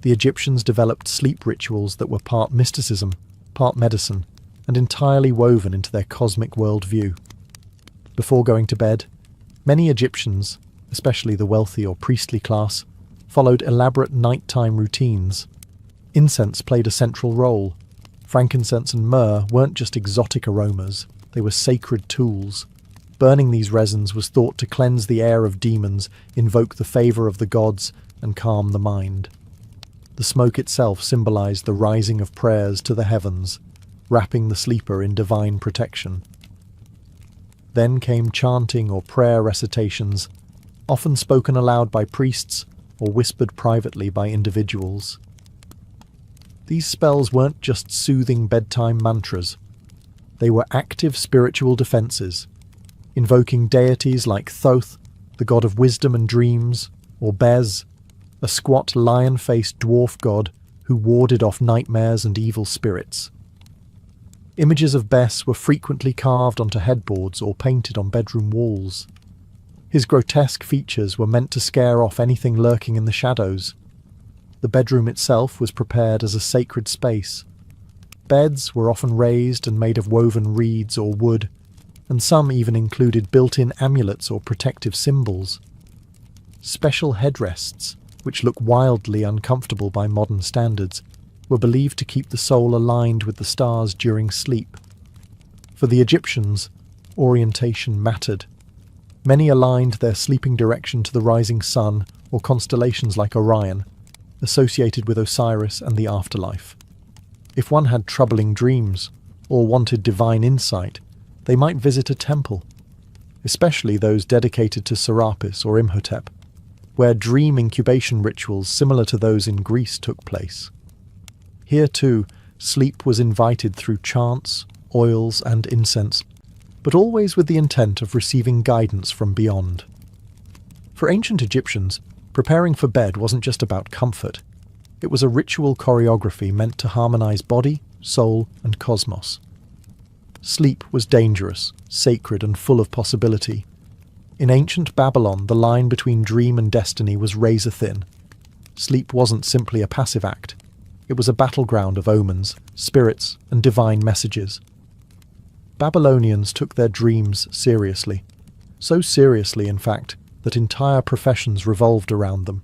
the Egyptians developed sleep rituals that were part mysticism, part medicine, and entirely woven into their cosmic worldview. Before going to bed, many Egyptians, especially the wealthy or priestly class, followed elaborate nighttime routines. Incense played a central role. Frankincense and myrrh weren't just exotic aromas, they were sacred tools. Burning these resins was thought to cleanse the air of demons, invoke the favour of the gods, and calm the mind. The smoke itself symbolized the rising of prayers to the heavens, wrapping the sleeper in divine protection. Then came chanting or prayer recitations, often spoken aloud by priests or whispered privately by individuals. These spells weren't just soothing bedtime mantras. They were active spiritual defences, invoking deities like Thoth, the god of wisdom and dreams, or Bez, a squat lion-faced dwarf god who warded off nightmares and evil spirits. Images of Bes were frequently carved onto headboards or painted on bedroom walls. His grotesque features were meant to scare off anything lurking in the shadows. The bedroom itself was prepared as a sacred space. Beds were often raised and made of woven reeds or wood, and some even included built-in amulets or protective symbols. Special headrests, which look wildly uncomfortable by modern standards, were believed to keep the soul aligned with the stars during sleep. For the Egyptians, orientation mattered. Many aligned their sleeping direction to the rising sun or constellations like Orion, associated with Osiris and the afterlife. If one had troubling dreams or wanted divine insight, they might visit a temple, especially those dedicated to Serapis or Imhotep, where dream incubation rituals similar to those in Greece took place. Here too, sleep was invited through chants, oils, and incense, but always with the intent of receiving guidance from beyond. For ancient Egyptians, preparing for bed wasn't just about comfort. It was a ritual choreography meant to harmonize body, soul, and cosmos. Sleep was dangerous, sacred, and full of possibility. In ancient Babylon, the line between dream and destiny was razor-thin. Sleep wasn't simply a passive act. It was a battleground of omens, spirits, and divine messages. Babylonians took their dreams seriously. So seriously, in fact, that entire professions revolved around them.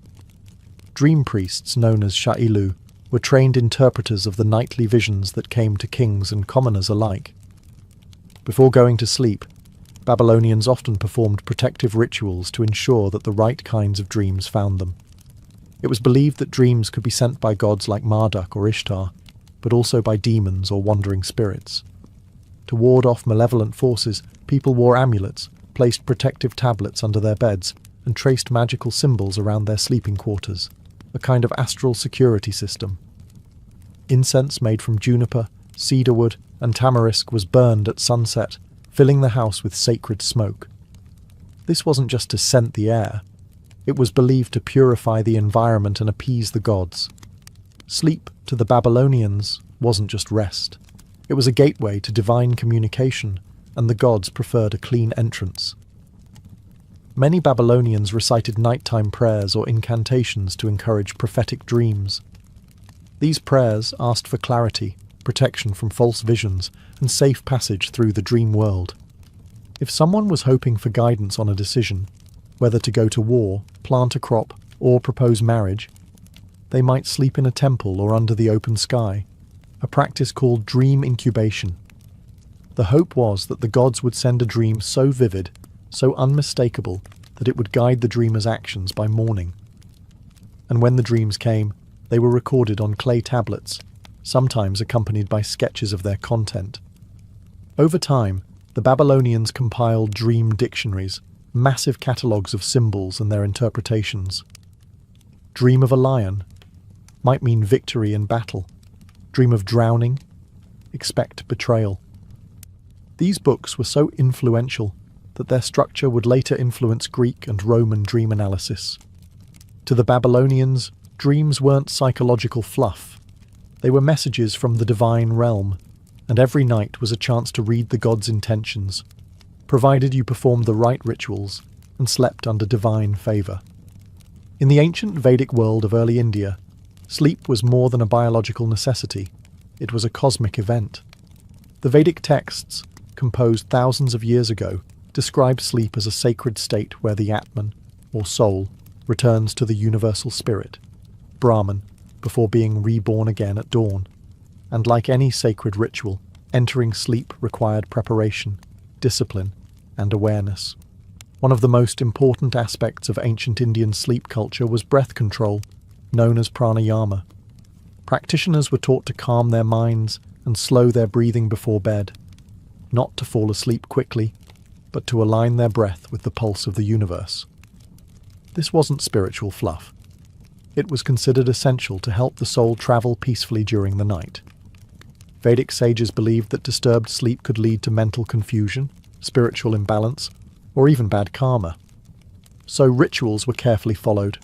Dream priests, known as sha'ilu, were trained interpreters of the nightly visions that came to kings and commoners alike. Before going to sleep, Babylonians often performed protective rituals to ensure that the right kinds of dreams found them. It was believed that dreams could be sent by gods like Marduk or Ishtar, but also by demons or wandering spirits. To ward off malevolent forces, people wore amulets, placed protective tablets under their beds, and traced magical symbols around their sleeping quarters, a kind of astral security system. Incense made from juniper, cedarwood, and tamarisk was burned at sunset, filling the house with sacred smoke. This wasn't just to scent the air. It was believed to purify the environment and appease the gods. Sleep, to the Babylonians, wasn't just rest. It was a gateway to divine communication, and the gods preferred a clean entrance. Many Babylonians recited nighttime prayers or incantations to encourage prophetic dreams. These prayers asked for clarity, protection from false visions, and safe passage through the dream world. If someone was hoping for guidance on a decision, whether to go to war, plant a crop, or propose marriage, they might sleep in a temple or under the open sky, a practice called dream incubation. The hope was that the gods would send a dream so vivid, so unmistakable, that it would guide the dreamer's actions by morning. And when the dreams came, they were recorded on clay tablets, sometimes accompanied by sketches of their content. Over time, the Babylonians compiled dream dictionaries, massive catalogues of symbols and their interpretations. Dream of a lion might mean victory in battle. Dream of drowning, expect betrayal. These books were so influential that their structure would later influence Greek and Roman dream analysis. To the Babylonians, dreams weren't psychological fluff. They were messages from the divine realm, and every night was a chance to read the gods' intentions, provided you performed the right rituals and slept under divine favour. In the ancient Vedic world of early India, sleep was more than a biological necessity. It was a cosmic event. The Vedic texts, composed thousands of years ago, describe sleep as a sacred state where the Atman, or soul, returns to the universal spirit, Brahman, before being reborn again at dawn. And like any sacred ritual, entering sleep required preparation, discipline, and awareness. One of the most important aspects of ancient Indian sleep culture was breath control, known as pranayama. Practitioners were taught to calm their minds and slow their breathing before bed, not to fall asleep quickly, but to align their breath with the pulse of the universe. This wasn't spiritual fluff. It was considered essential to help the soul travel peacefully during the night. Vedic sages believed that disturbed sleep could lead to mental confusion, spiritual imbalance, or even bad karma. So rituals were carefully followed.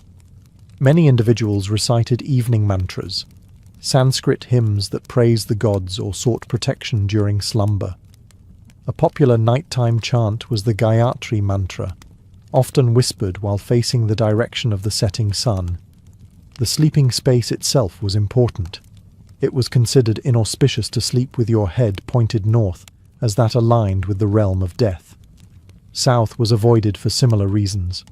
Many individuals recited evening mantras, Sanskrit hymns that praised the gods or sought protection during slumber. A popular nighttime chant was the Gayatri mantra, often whispered while facing the direction of the setting sun. The sleeping space itself was important. It was considered inauspicious to sleep with your head pointed north, as that aligned with the realm of death. South was avoided for similar reasons.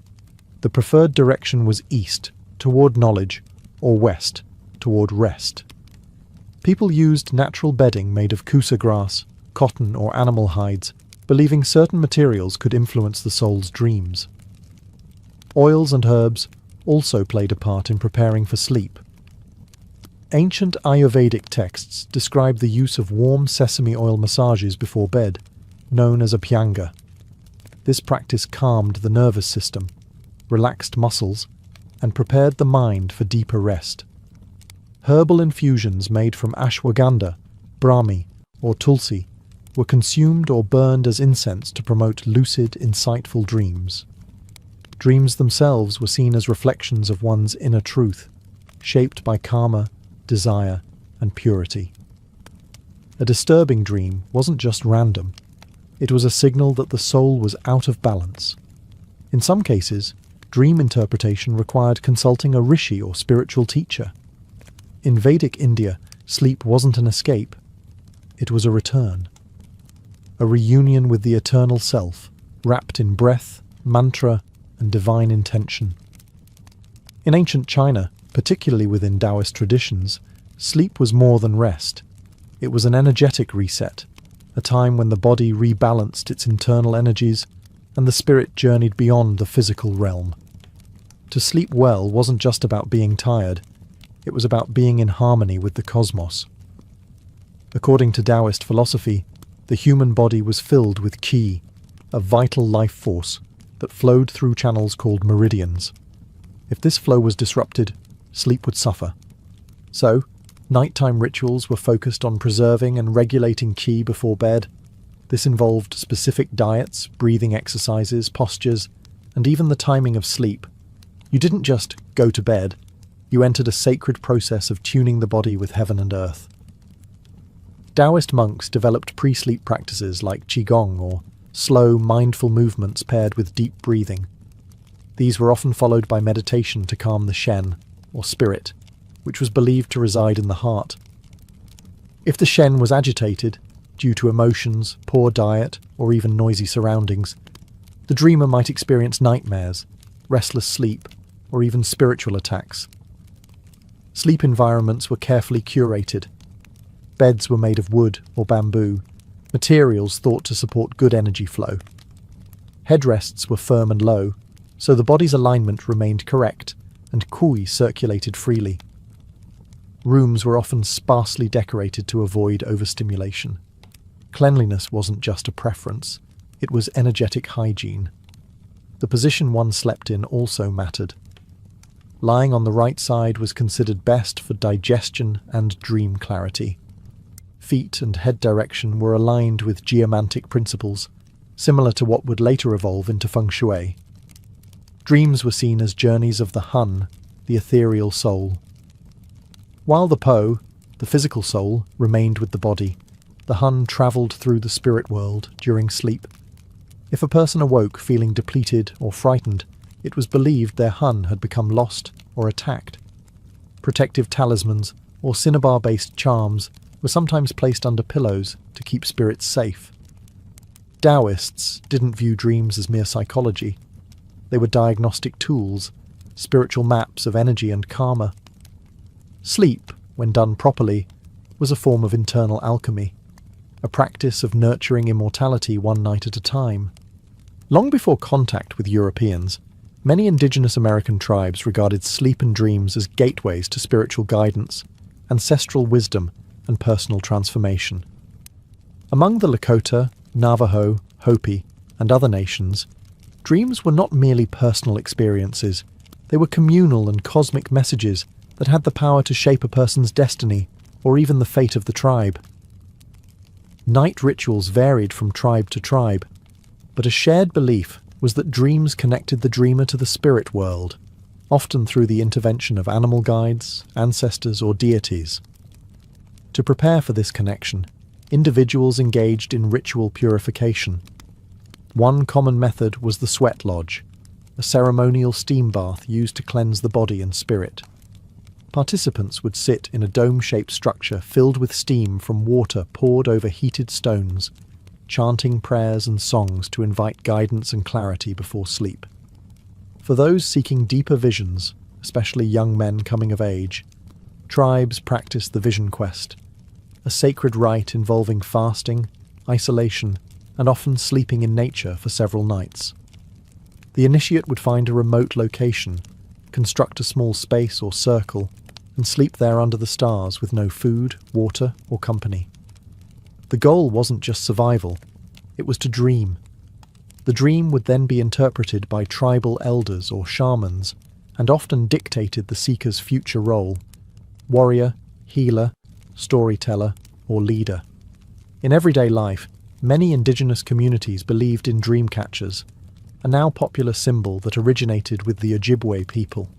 The preferred direction was east, toward knowledge, or west, toward rest. People used natural bedding made of kusa grass, cotton, or animal hides, believing certain materials could influence the soul's dreams. Oils and herbs also played a part in preparing for sleep. Ancient Ayurvedic texts describe the use of warm sesame oil massages before bed, known as abhyanga. This practice calmed the nervous system, relaxed muscles, and prepared the mind for deeper rest. Herbal infusions made from ashwagandha, brahmi, or tulsi were consumed or burned as incense to promote lucid, insightful dreams. Dreams themselves were seen as reflections of one's inner truth, shaped by karma, desire, and purity. A disturbing dream wasn't just random. It was a signal that the soul was out of balance. In some cases, dream interpretation required consulting a rishi or spiritual teacher. In Vedic India, sleep wasn't an escape. It was a return. A reunion with the eternal self, wrapped in breath, mantra, and divine intention. In ancient China, particularly within Taoist traditions, sleep was more than rest. It was an energetic reset, a time when the body rebalanced its internal energies and the spirit journeyed beyond the physical realm. To sleep well wasn't just about being tired, it was about being in harmony with the cosmos. According to Taoist philosophy, the human body was filled with qi, a vital life force that flowed through channels called meridians. If this flow was disrupted, sleep would suffer. So, nighttime rituals were focused on preserving and regulating qi before bed. This involved specific diets, breathing exercises, postures, and even the timing of sleep. You didn't just go to bed, you entered a sacred process of tuning the body with heaven and earth. Taoist monks developed pre-sleep practices like qigong or slow, mindful movements paired with deep breathing. These were often followed by meditation to calm the shen, or spirit, which was believed to reside in the heart. If the Shen was agitated, due to emotions, poor diet, or even noisy surroundings, the dreamer might experience nightmares, restless sleep, or even spiritual attacks. Sleep environments were carefully curated. Beds were made of wood or bamboo, materials thought to support good energy flow. Headrests were firm and low, so the body's alignment remained correct and kui circulated freely. Rooms were often sparsely decorated to avoid overstimulation. Cleanliness wasn't just a preference, it was energetic hygiene. The position one slept in also mattered. Lying on the right side was considered best for digestion and dream clarity. Feet and head direction were aligned with geomantic principles, similar to what would later evolve into feng shui. Dreams were seen as journeys of the hun, the ethereal soul. While the po, the physical soul, remained with the body, the hun travelled through the spirit world during sleep. If a person awoke feeling depleted or frightened, it was believed their hun had become lost or attacked. Protective talismans or cinnabar-based charms were sometimes placed under pillows to keep spirits safe. Taoists didn't view dreams as mere psychology. They were diagnostic tools, spiritual maps of energy and karma. Sleep, when done properly, was a form of internal alchemy, a practice of nurturing immortality one night at a time. Long before contact with Europeans, many indigenous American tribes regarded sleep and dreams as gateways to spiritual guidance, ancestral wisdom, and personal transformation. Among the Lakota, Navajo, Hopi, and other nations, dreams were not merely personal experiences, they were communal and cosmic messages that had the power to shape a person's destiny or even the fate of the tribe. Night rituals varied from tribe to tribe, but a shared belief was that dreams connected the dreamer to the spirit world, often through the intervention of animal guides, ancestors, or deities. To prepare for this connection, individuals engaged in ritual purification. One common method was the sweat lodge, a ceremonial steam bath used to cleanse the body and spirit. Participants would sit in a dome-shaped structure filled with steam from water poured over heated stones, chanting prayers and songs to invite guidance and clarity before sleep. For those seeking deeper visions, especially young men coming of age, tribes practiced the vision quest, a sacred rite involving fasting, isolation, and often sleeping in nature for several nights. The initiate would find a remote location, construct a small space or circle, and sleep there under the stars with no food, water, or company. The goal wasn't just survival, it was to dream. The dream would then be interpreted by tribal elders or shamans, and often dictated the seeker's future role: warrior, healer, storyteller, or leader. In everyday life, many indigenous communities believed in dream catchers, a now popular symbol that originated with the Ojibwe people.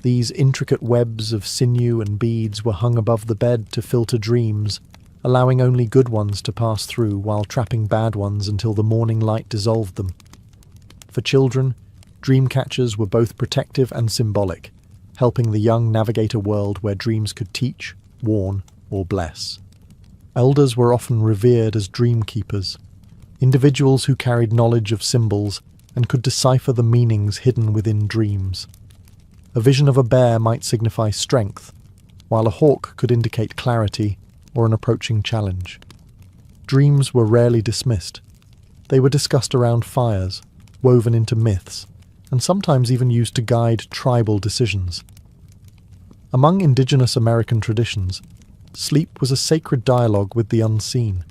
These intricate webs of sinew and beads were hung above the bed to filter dreams, allowing only good ones to pass through while trapping bad ones until the morning light dissolved them. For children, dream catchers were both protective and symbolic, helping the young navigate a world where dreams could teach, warn, or bless. Elders were often revered as dream keepers, individuals who carried knowledge of symbols and could decipher the meanings hidden within dreams. A vision of a bear might signify strength, while a hawk could indicate clarity or an approaching challenge. Dreams were rarely dismissed. They were discussed around fires, woven into myths, and sometimes even used to guide tribal decisions. Among indigenous American traditions, sleep was a sacred dialogue with the unseen.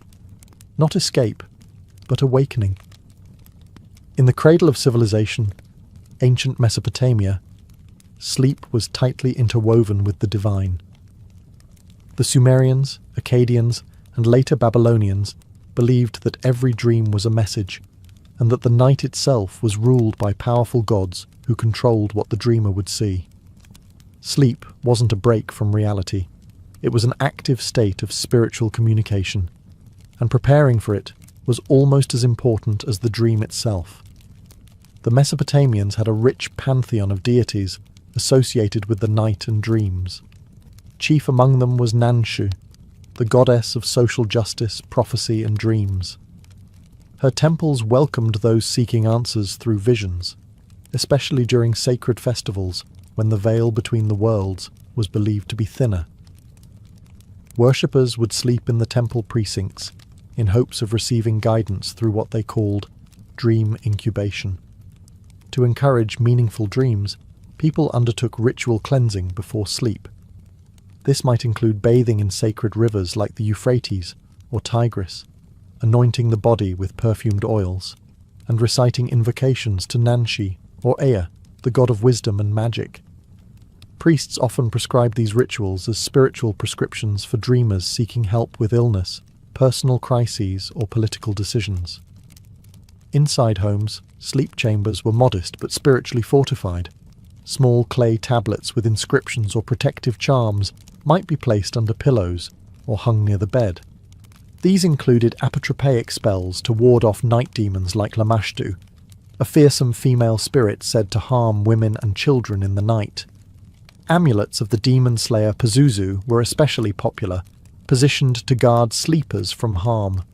Not escape, but awakening. In the cradle of civilization, ancient Mesopotamia, sleep was tightly interwoven with the divine. The Sumerians, Akkadians, and later Babylonians believed that every dream was a message, and that the night itself was ruled by powerful gods who controlled what the dreamer would see. Sleep wasn't a break from reality. It was an active state of spiritual communication, and preparing for it was almost as important as the dream itself. The Mesopotamians had a rich pantheon of deities associated with the night and dreams. Chief among them was Nanshu, the goddess of social justice, prophecy, and dreams. Her temples welcomed those seeking answers through visions, especially during sacred festivals when the veil between the worlds was believed to be thinner. Worshippers would sleep in the temple precincts in hopes of receiving guidance through what they called dream incubation. To encourage meaningful dreams, people undertook ritual cleansing before sleep. This might include bathing in sacred rivers like the Euphrates or Tigris, anointing the body with perfumed oils, and reciting invocations to Nanshi or Ea, the god of wisdom and magic. Priests often prescribed these rituals as spiritual prescriptions for dreamers seeking help with illness, personal crises, or political decisions. Inside homes, sleep chambers were modest but spiritually fortified. Small clay tablets with inscriptions or protective charms might be placed under pillows or hung near the bed. These included apotropaic spells to ward off night demons like Lamashtu, a fearsome female spirit said to harm women and children in the night. Amulets of the demon slayer Pazuzu were especially popular, positioned to guard sleepers from harm.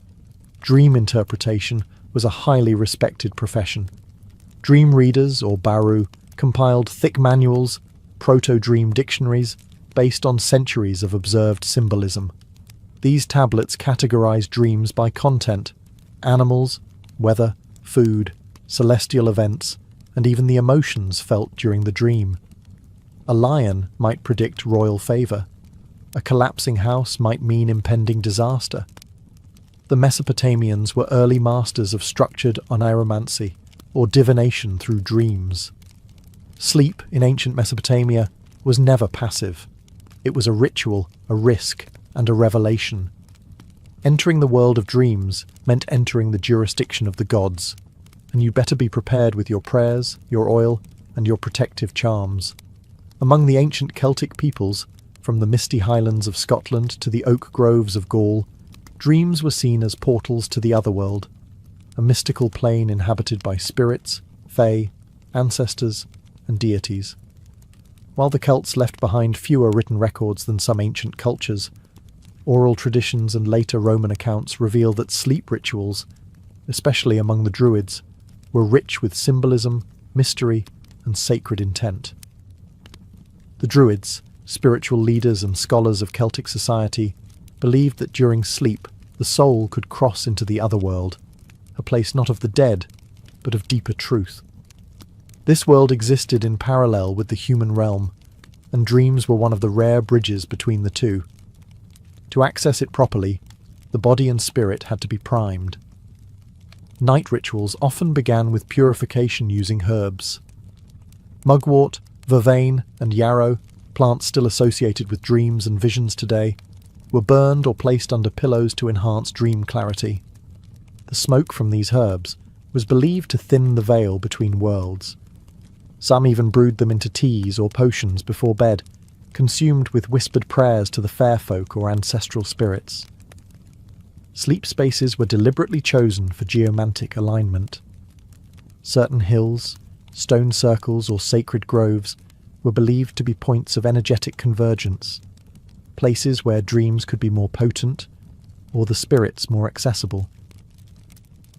Dream interpretation was a highly respected profession. Dream readers, or baru, compiled thick manuals, proto-dream dictionaries, based on centuries of observed symbolism. These tablets categorized dreams by content: animals, weather, food, celestial events, and even the emotions felt during the dream. A lion might predict royal favor. A collapsing house might mean impending disaster. The Mesopotamians were early masters of structured oneiromancy, or divination through dreams. Sleep in ancient Mesopotamia was never passive. It was a ritual, a risk, and a revelation. Entering the world of dreams meant entering the jurisdiction of the gods, and you'd better be prepared with your prayers, your oil, and your protective charms. Among the ancient Celtic peoples, from the misty highlands of Scotland to the oak groves of Gaul, dreams were seen as portals to the otherworld, a mystical plane inhabited by spirits, fae, ancestors, and deities. While the Celts left behind fewer written records than some ancient cultures, oral traditions and later Roman accounts reveal that sleep rituals, especially among the Druids, were rich with symbolism, mystery, and sacred intent. The Druids, spiritual leaders and scholars of Celtic society, believed that during sleep the soul could cross into the otherworld, a place not of the dead, but of deeper truth. This world existed in parallel with the human realm, and dreams were one of the rare bridges between the two. To access it properly, the body and spirit had to be primed. Night rituals often began with purification using herbs. Mugwort, vervain, and yarrow, plants still associated with dreams and visions today, were burned or placed under pillows to enhance dream clarity. The smoke from these herbs was believed to thin the veil between worlds. Some even brewed them into teas or potions before bed, consumed with whispered prayers to the fair folk or ancestral spirits. Sleep spaces were deliberately chosen for geomantic alignment. Certain hills, stone circles, or sacred groves were believed to be points of energetic convergence, places where dreams could be more potent or the spirits more accessible.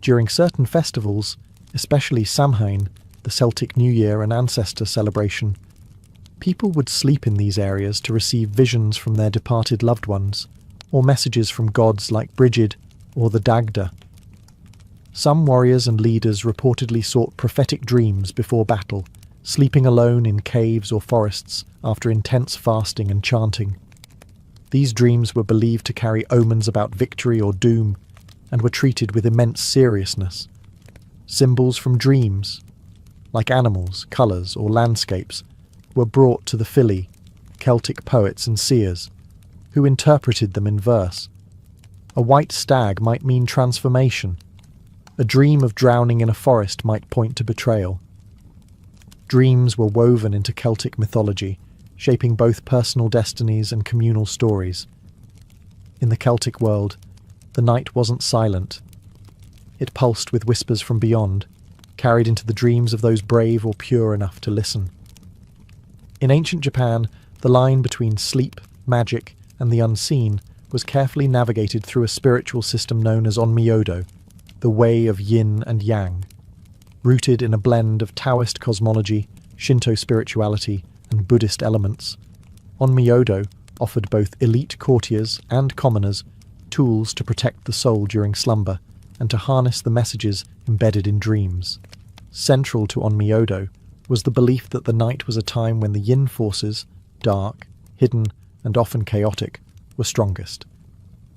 During certain festivals, especially Samhain, the Celtic New Year and ancestor celebration, people would sleep in these areas to receive visions from their departed loved ones, or messages from gods like Brigid or the Dagda. Some warriors and leaders reportedly sought prophetic dreams before battle, sleeping alone in caves or forests after intense fasting and chanting. These dreams were believed to carry omens about victory or doom, and were treated with immense seriousness. Symbols from dreams, like animals, colours, or landscapes, were brought to the Fili, Celtic poets and seers, who interpreted them in verse. A white stag might mean transformation. A dream of drowning in a forest might point to betrayal. Dreams were woven into Celtic mythology, shaping both personal destinies and communal stories. In the Celtic world, the night wasn't silent. It pulsed with whispers from beyond, carried into the dreams of those brave or pure enough to listen. In ancient Japan, the line between sleep, magic, and the unseen was carefully navigated through a spiritual system known as Onmyodo, the way of yin and yang. Rooted in a blend of Taoist cosmology, Shinto spirituality, and Buddhist elements, Onmyodo offered both elite courtiers and commoners tools to protect the soul during slumber and to harness the messages embedded in dreams. Central to Onmyodo was the belief that the night was a time when the yin forces, dark, hidden, and often chaotic, were strongest.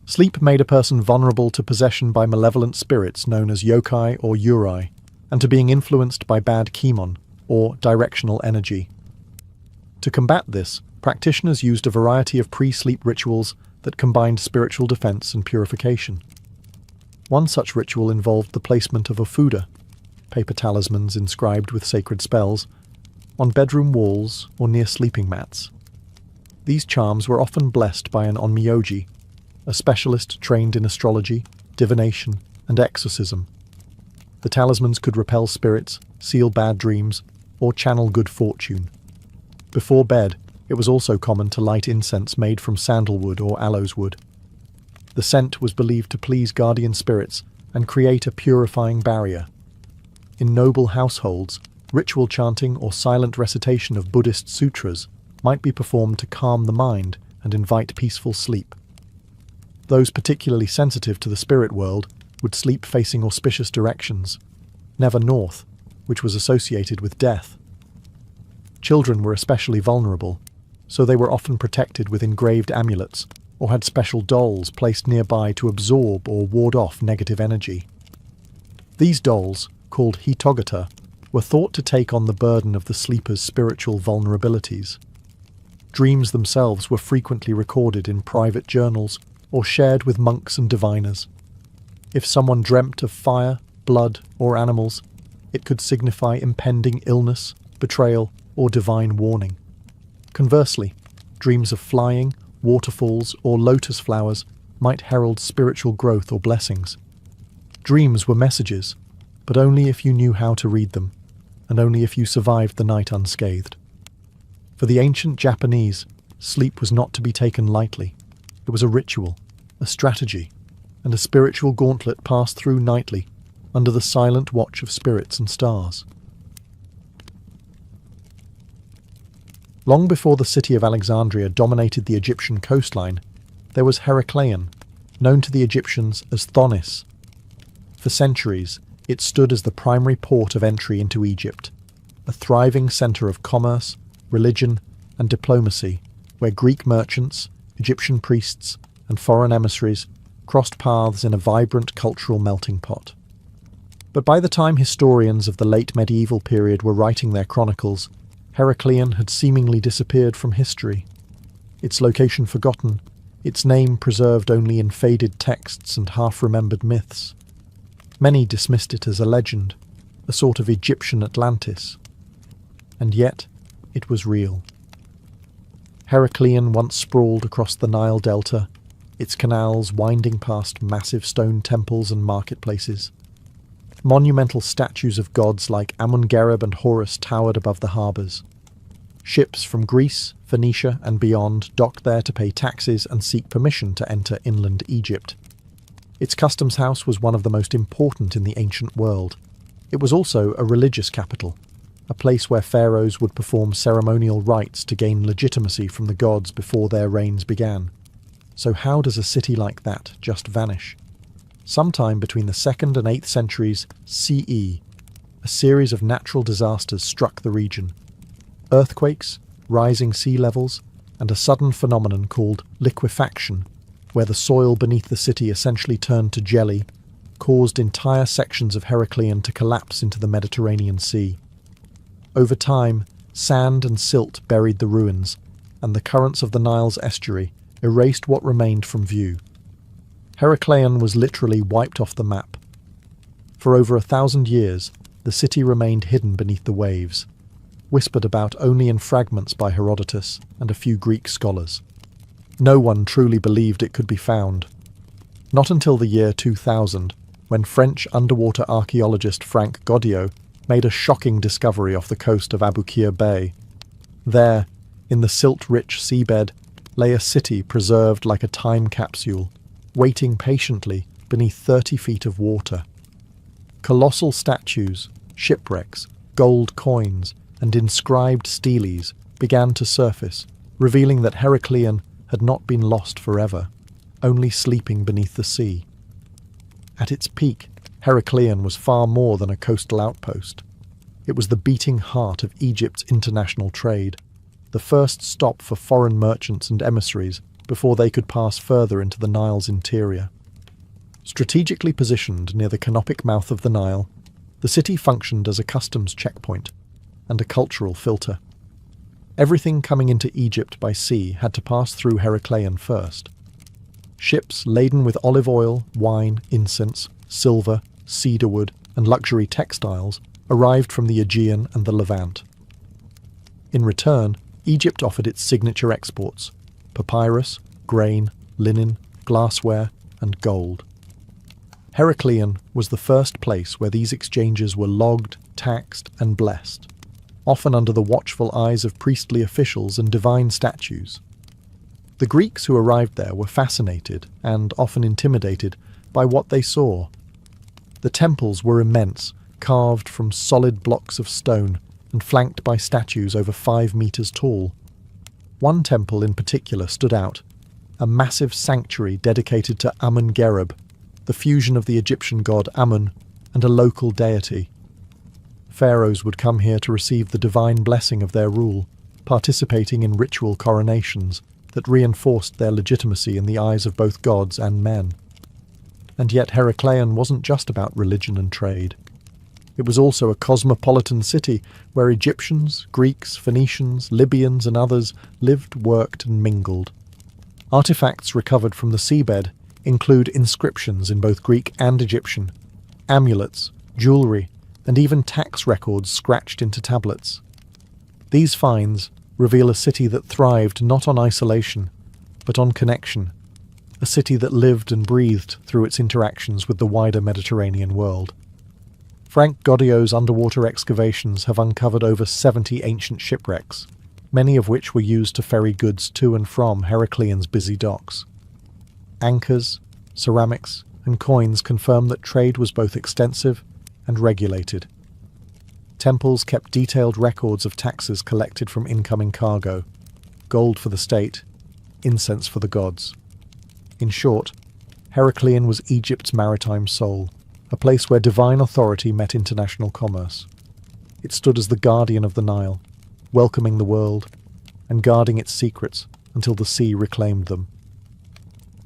Sleep made a person vulnerable to possession by malevolent spirits known as yokai or yurei, and to being influenced by bad kimon, or directional energy. To combat this, practitioners used a variety of pre-sleep rituals that combined spiritual defense and purification. One such ritual involved the placement of ofuda, paper talismans inscribed with sacred spells, on bedroom walls or near sleeping mats. These charms were often blessed by an onmyoji, a specialist trained in astrology, divination, and exorcism. The talismans could repel spirits, seal bad dreams, or channel good fortune. Before bed, it was also common to light incense made from sandalwood or aloes wood. The scent was believed to please guardian spirits and create a purifying barrier. In noble households, ritual chanting or silent recitation of Buddhist sutras might be performed to calm the mind and invite peaceful sleep. Those particularly sensitive to the spirit world would sleep facing auspicious directions, never north, which was associated with death. Children were especially vulnerable, so they were often protected with engraved amulets or had special dolls placed nearby to absorb or ward off negative energy. These dolls, called hitogata, were thought to take on the burden of the sleeper's spiritual vulnerabilities. Dreams themselves were frequently recorded in private journals or shared with monks and diviners. If someone dreamt of fire, blood, or animals, it could signify impending illness, betrayal, or divine warning. Conversely, dreams of flying, waterfalls, or lotus flowers might herald spiritual growth or blessings. Dreams were messages, but only if you knew how to read them, and only if you survived the night unscathed. For the ancient Japanese, sleep was not to be taken lightly. It was a ritual, a strategy, and a spiritual gauntlet passed through nightly under the silent watch of spirits and stars. Long before the city of Alexandria dominated the Egyptian coastline, there was Heracleion, known to the Egyptians as Thonis. For centuries, it stood as the primary port of entry into Egypt, a thriving centre of commerce, religion, and diplomacy, where Greek merchants, Egyptian priests, and foreign emissaries crossed paths in a vibrant cultural melting pot. But by the time historians of the late medieval period were writing their chronicles, Heracleion had seemingly disappeared from history. Its location forgotten, its name preserved only in faded texts and half-remembered myths. Many dismissed it as a legend, a sort of Egyptian Atlantis. And yet, it was real. Heracleion once sprawled across the Nile Delta, its canals winding past massive stone temples and marketplaces. Monumental statues of gods like Amun-Gereb and Horus towered above the harbours. Ships from Greece, Phoenicia and beyond docked there to pay taxes and seek permission to enter inland Egypt. Its customs house was one of the most important in the ancient world. It was also a religious capital, a place where pharaohs would perform ceremonial rites to gain legitimacy from the gods before their reigns began. So how does a city like that just vanish? Sometime between the 2nd and 8th centuries CE, a series of natural disasters struck the region. Earthquakes, rising sea levels, and a sudden phenomenon called liquefaction, where the soil beneath the city essentially turned to jelly, caused entire sections of Heracleion to collapse into the Mediterranean Sea. Over time, sand and silt buried the ruins, and the currents of the Nile's estuary erased what remained from view. Heracleion was literally wiped off the map. For over 1,000 years, the city remained hidden beneath the waves, whispered about only in fragments by Herodotus and a few Greek scholars. No one truly believed it could be found. Not until the year 2000, when French underwater archaeologist Frank Goddio made a shocking discovery off the coast of Aboukir Bay. There, in the silt-rich seabed, lay a city preserved like a time capsule, waiting patiently beneath 30 feet of water. Colossal statues, shipwrecks, gold coins, and inscribed steles began to surface, revealing that Heracleion had not been lost forever, only sleeping beneath the sea. At its peak, Heracleion was far more than a coastal outpost. It was the beating heart of Egypt's international trade, the first stop for foreign merchants and emissaries before they could pass further into the Nile's interior. Strategically positioned near the canopic mouth of the Nile, the city functioned as a customs checkpoint and a cultural filter. Everything coming into Egypt by sea had to pass through Heracleion first. Ships laden with olive oil, wine, incense, silver, cedarwood, and luxury textiles arrived from the Aegean and the Levant. In return, Egypt offered its signature exports: papyrus, grain, linen, glassware, and gold. Heracleion was the first place where these exchanges were logged, taxed, and blessed, often under the watchful eyes of priestly officials and divine statues. The Greeks who arrived there were fascinated and often intimidated by what they saw. The temples were immense, carved from solid blocks of stone and flanked by statues over 5 meters tall. One temple in particular stood out, a massive sanctuary dedicated to Amun-Gereb, the fusion of the Egyptian god Amun and a local deity. Pharaohs would come here to receive the divine blessing of their rule, participating in ritual coronations that reinforced their legitimacy in the eyes of both gods and men. And yet Heracleion wasn't just about religion and trade. It was also a cosmopolitan city where Egyptians, Greeks, Phoenicians, Libyans and others lived, worked and mingled. Artifacts recovered from the seabed include inscriptions in both Greek and Egyptian, amulets, jewellery, and even tax records scratched into tablets. These finds reveal a city that thrived not on isolation, but on connection, a city that lived and breathed through its interactions with the wider Mediterranean world. Frank Godio's underwater excavations have uncovered over 70 ancient shipwrecks, many of which were used to ferry goods to and from Heracleion's busy docks. Anchors, ceramics, and coins confirm that trade was both extensive and regulated. Temples kept detailed records of taxes collected from incoming cargo, gold for the state, incense for the gods. In short, Heracleion was Egypt's maritime soul, a place where divine authority met international commerce. It stood as the guardian of the Nile, welcoming the world and guarding its secrets until the sea reclaimed them.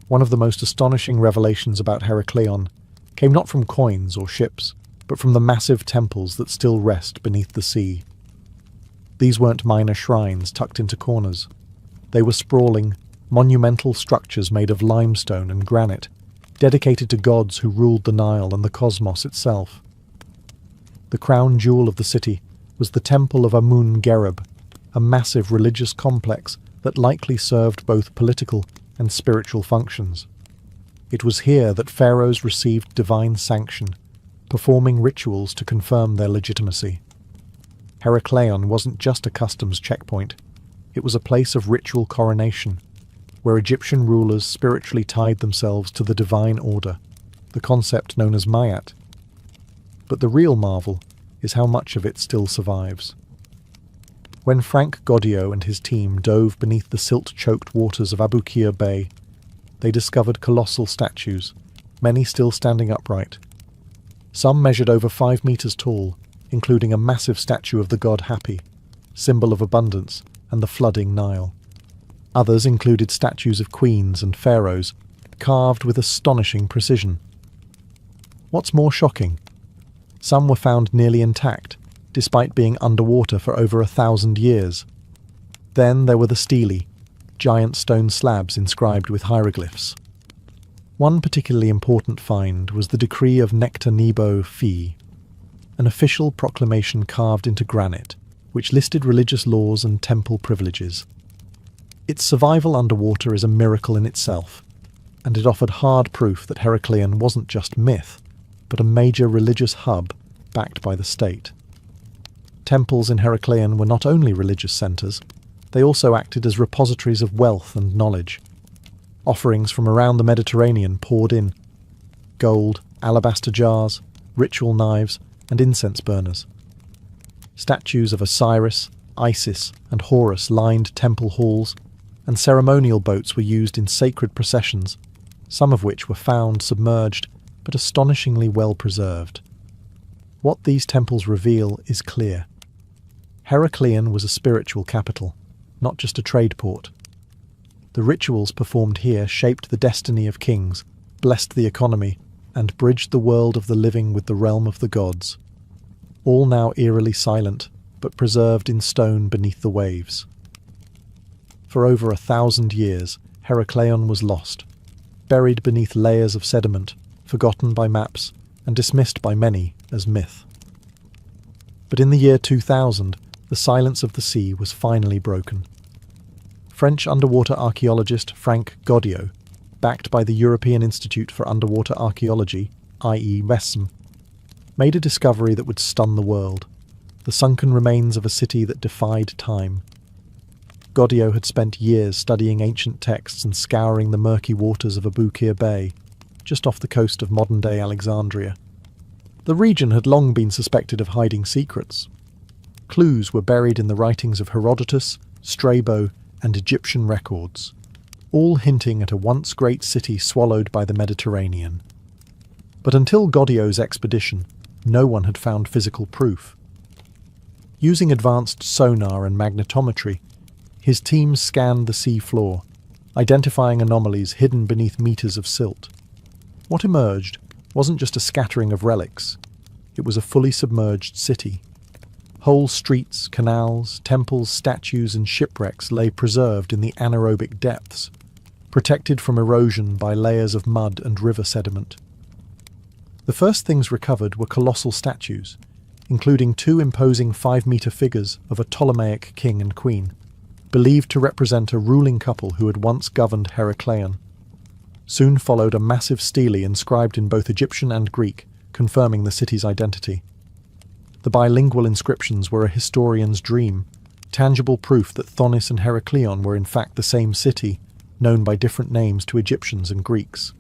One of the most astonishing revelations about Heracleion came not from coins or ships, but from the massive temples that still rest beneath the sea. These weren't minor shrines tucked into corners. They were sprawling, monumental structures made of limestone and granite, dedicated to gods who ruled the Nile and the cosmos itself. The crown jewel of the city was the Temple of Amun-Gereb, a massive religious complex that likely served both political and spiritual functions. It was here that pharaohs received divine sanction, performing rituals to confirm their legitimacy. Heracleion wasn't just a customs checkpoint, it was a place of ritual coronation, where Egyptian rulers spiritually tied themselves to the divine order, the concept known as Mayat. But the real marvel is how much of it still survives. When Frank Godio and his team dove beneath the silt-choked waters of Abukir Bay, they discovered colossal statues, many still standing upright. Some measured over 5 meters tall, including a massive statue of the god Hapi, symbol of abundance and the flooding Nile. Others included statues of queens and pharaohs, carved with astonishing precision. What's more shocking? Some were found nearly intact, despite being underwater for over 1,000 years. Then there were the stelae, giant stone slabs inscribed with hieroglyphs. One particularly important find was the Decree of Nectar Nebo Phi, an official proclamation carved into granite, which listed religious laws and temple privileges. Its survival underwater is a miracle in itself, and it offered hard proof that Heracleion wasn't just myth, but a major religious hub backed by the state. Temples in Heracleion were not only religious centres, They also acted as repositories of wealth and knowledge. Offerings from around the Mediterranean poured in: gold, alabaster jars, ritual knives, and incense burners. Statues of Osiris, Isis, and Horus lined temple halls, and ceremonial boats were used in sacred processions, some of which were found submerged but astonishingly well preserved. What these temples reveal is clear. Heracleion was a spiritual capital, not just a trade port. The rituals performed here shaped the destiny of kings, blessed the economy, and bridged the world of the living with the realm of the gods. All now eerily silent, but preserved in stone beneath the waves. For over 1,000 years, Heracleion was lost, buried beneath layers of sediment, forgotten by maps, and dismissed by many as myth. But in the year 2000, the silence of the sea was finally broken. French underwater archaeologist Frank Goddio, backed by the European Institute for Underwater Archaeology, INBRED, made a discovery that would stun the world: the sunken remains of a city that defied time. Goddio had spent years studying ancient texts and scouring the murky waters of Abukir Bay, just off the coast of modern-day Alexandria. The region had long been suspected of hiding secrets. Clues were buried in the writings of Herodotus, Strabo, and Egyptian records, all hinting at a once great city swallowed by the Mediterranean. But until Goddio's expedition, no one had found physical proof. Using advanced sonar and magnetometry, his team scanned the sea floor, identifying anomalies hidden beneath meters of silt. What emerged wasn't just a scattering of relics. It was a fully submerged city. Whole streets, canals, temples, statues, and shipwrecks lay preserved in the anaerobic depths, protected from erosion by layers of mud and river sediment. The first things recovered were colossal statues, including 2 imposing 5-meter figures of a Ptolemaic king and queen, believed to represent a ruling couple who had once governed Heracleion. Soon followed a massive stele inscribed in both Egyptian and Greek, confirming the city's identity. The bilingual inscriptions were a historian's dream, tangible proof that Thonis and Heracleion were in fact the same city, known by different names to Egyptians and Greeks.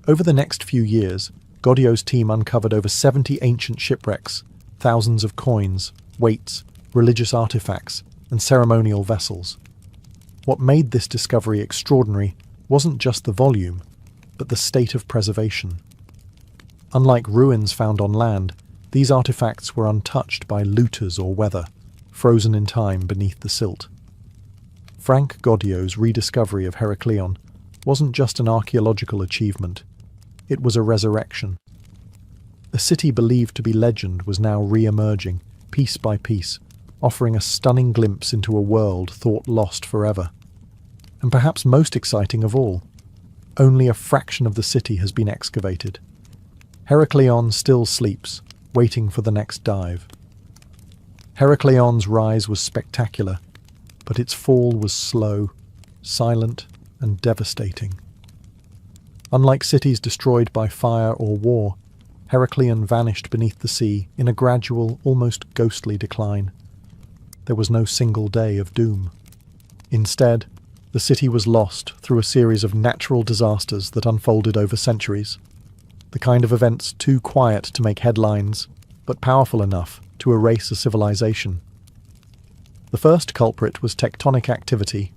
Over the next few years, Goddio's team uncovered over 70 ancient shipwrecks, thousands of coins, weights, religious artifacts, and ceremonial vessels. What made this discovery extraordinary wasn't just the volume, but the state of preservation. Unlike ruins found on land, these artifacts were untouched by looters or weather, frozen in time beneath the silt. Frank Goddio's rediscovery of Heracleion wasn't just an archaeological achievement, it was a resurrection. A city believed to be legend was now re-emerging, piece by piece, offering a stunning glimpse into a world thought lost forever. And perhaps most exciting of all, only a fraction of the city has been excavated. Heracleion still sleeps, waiting for the next dive. Heracleion's rise was spectacular, but its fall was slow, silent, and devastating. Unlike cities destroyed by fire or war, Heracleion vanished beneath the sea in a gradual, almost ghostly decline. There was no single day of doom. Instead, the city was lost through a series of natural disasters that unfolded over centuries, the kind of events too quiet to make headlines, but powerful enough to erase a civilization. The first culprit was tectonic activity.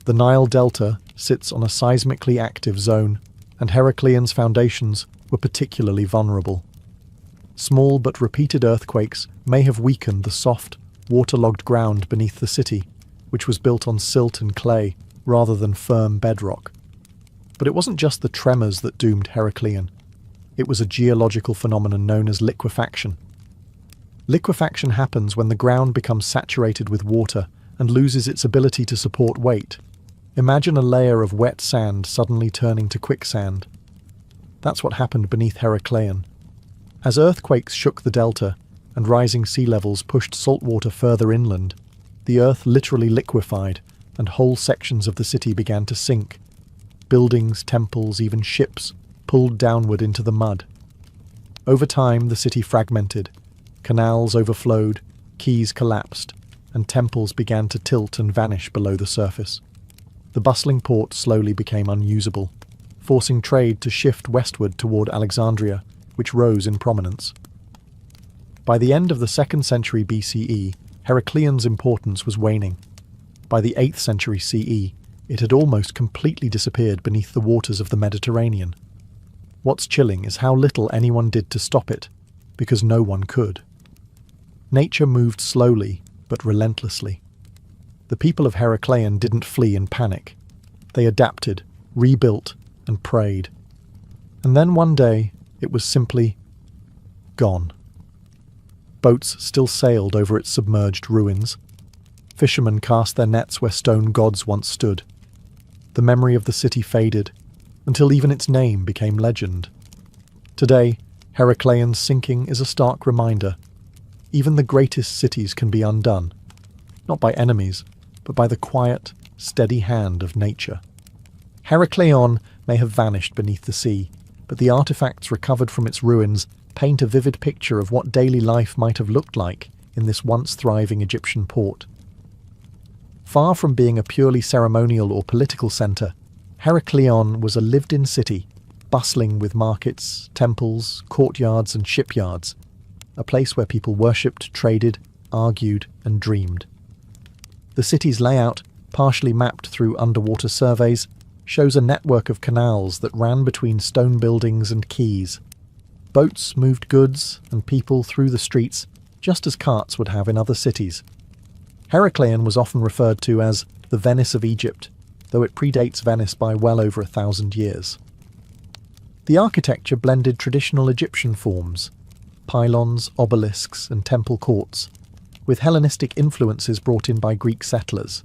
The Nile Delta sits on a seismically active zone, and Heracleion's foundations were particularly vulnerable. Small but repeated earthquakes may have weakened the soft, waterlogged ground beneath the city, which was built on silt and clay rather than firm bedrock. But it wasn't just the tremors that doomed Heracleion. It was a geological phenomenon known as liquefaction. Liquefaction happens when the ground becomes saturated with water and loses its ability to support weight. Imagine a layer of wet sand suddenly turning to quicksand. That's what happened beneath Heracleion. As earthquakes shook the delta and rising sea levels pushed salt water further inland, the earth literally liquefied and whole sections of the city began to sink. Buildings, temples, even ships pulled downward into the mud. Over time, the city fragmented. Canals overflowed, quays collapsed, and temples began to tilt and vanish below the surface. The bustling port slowly became unusable, forcing trade to shift westward toward Alexandria, which rose in prominence. By the end of the 2nd century BCE, Heracleon's importance was waning. By the 8th century CE, it had almost completely disappeared beneath the waters of the Mediterranean. What's chilling is how little anyone did to stop it, because no one could. Nature moved slowly, but relentlessly. The people of Heracleion didn't flee in panic. They adapted, rebuilt, and prayed. And then one day, it was simply gone. Boats still sailed over its submerged ruins. Fishermen cast their nets where stone gods once stood. The memory of the city faded, until even its name became legend. Today, Heracleion's sinking is a stark reminder. Even the greatest cities can be undone, not by enemies, but by the quiet, steady hand of nature. Heracleion may have vanished beneath the sea, but the artifacts recovered from its ruins paint a vivid picture of what daily life might have looked like in this once thriving Egyptian port. Far from being a purely ceremonial or political centre, Heracleion was a lived-in city, bustling with markets, temples, courtyards and shipyards, a place where people worshipped, traded, argued and dreamed. The city's layout, partially mapped through underwater surveys, shows a network of canals that ran between stone buildings and quays. Boats moved goods and people through the streets, just as carts would have in other cities. Heracleion was often referred to as the Venice of Egypt, though it predates Venice by well over 1,000 years. The architecture blended traditional Egyptian forms, pylons, obelisks, and temple courts, with Hellenistic influences brought in by Greek settlers.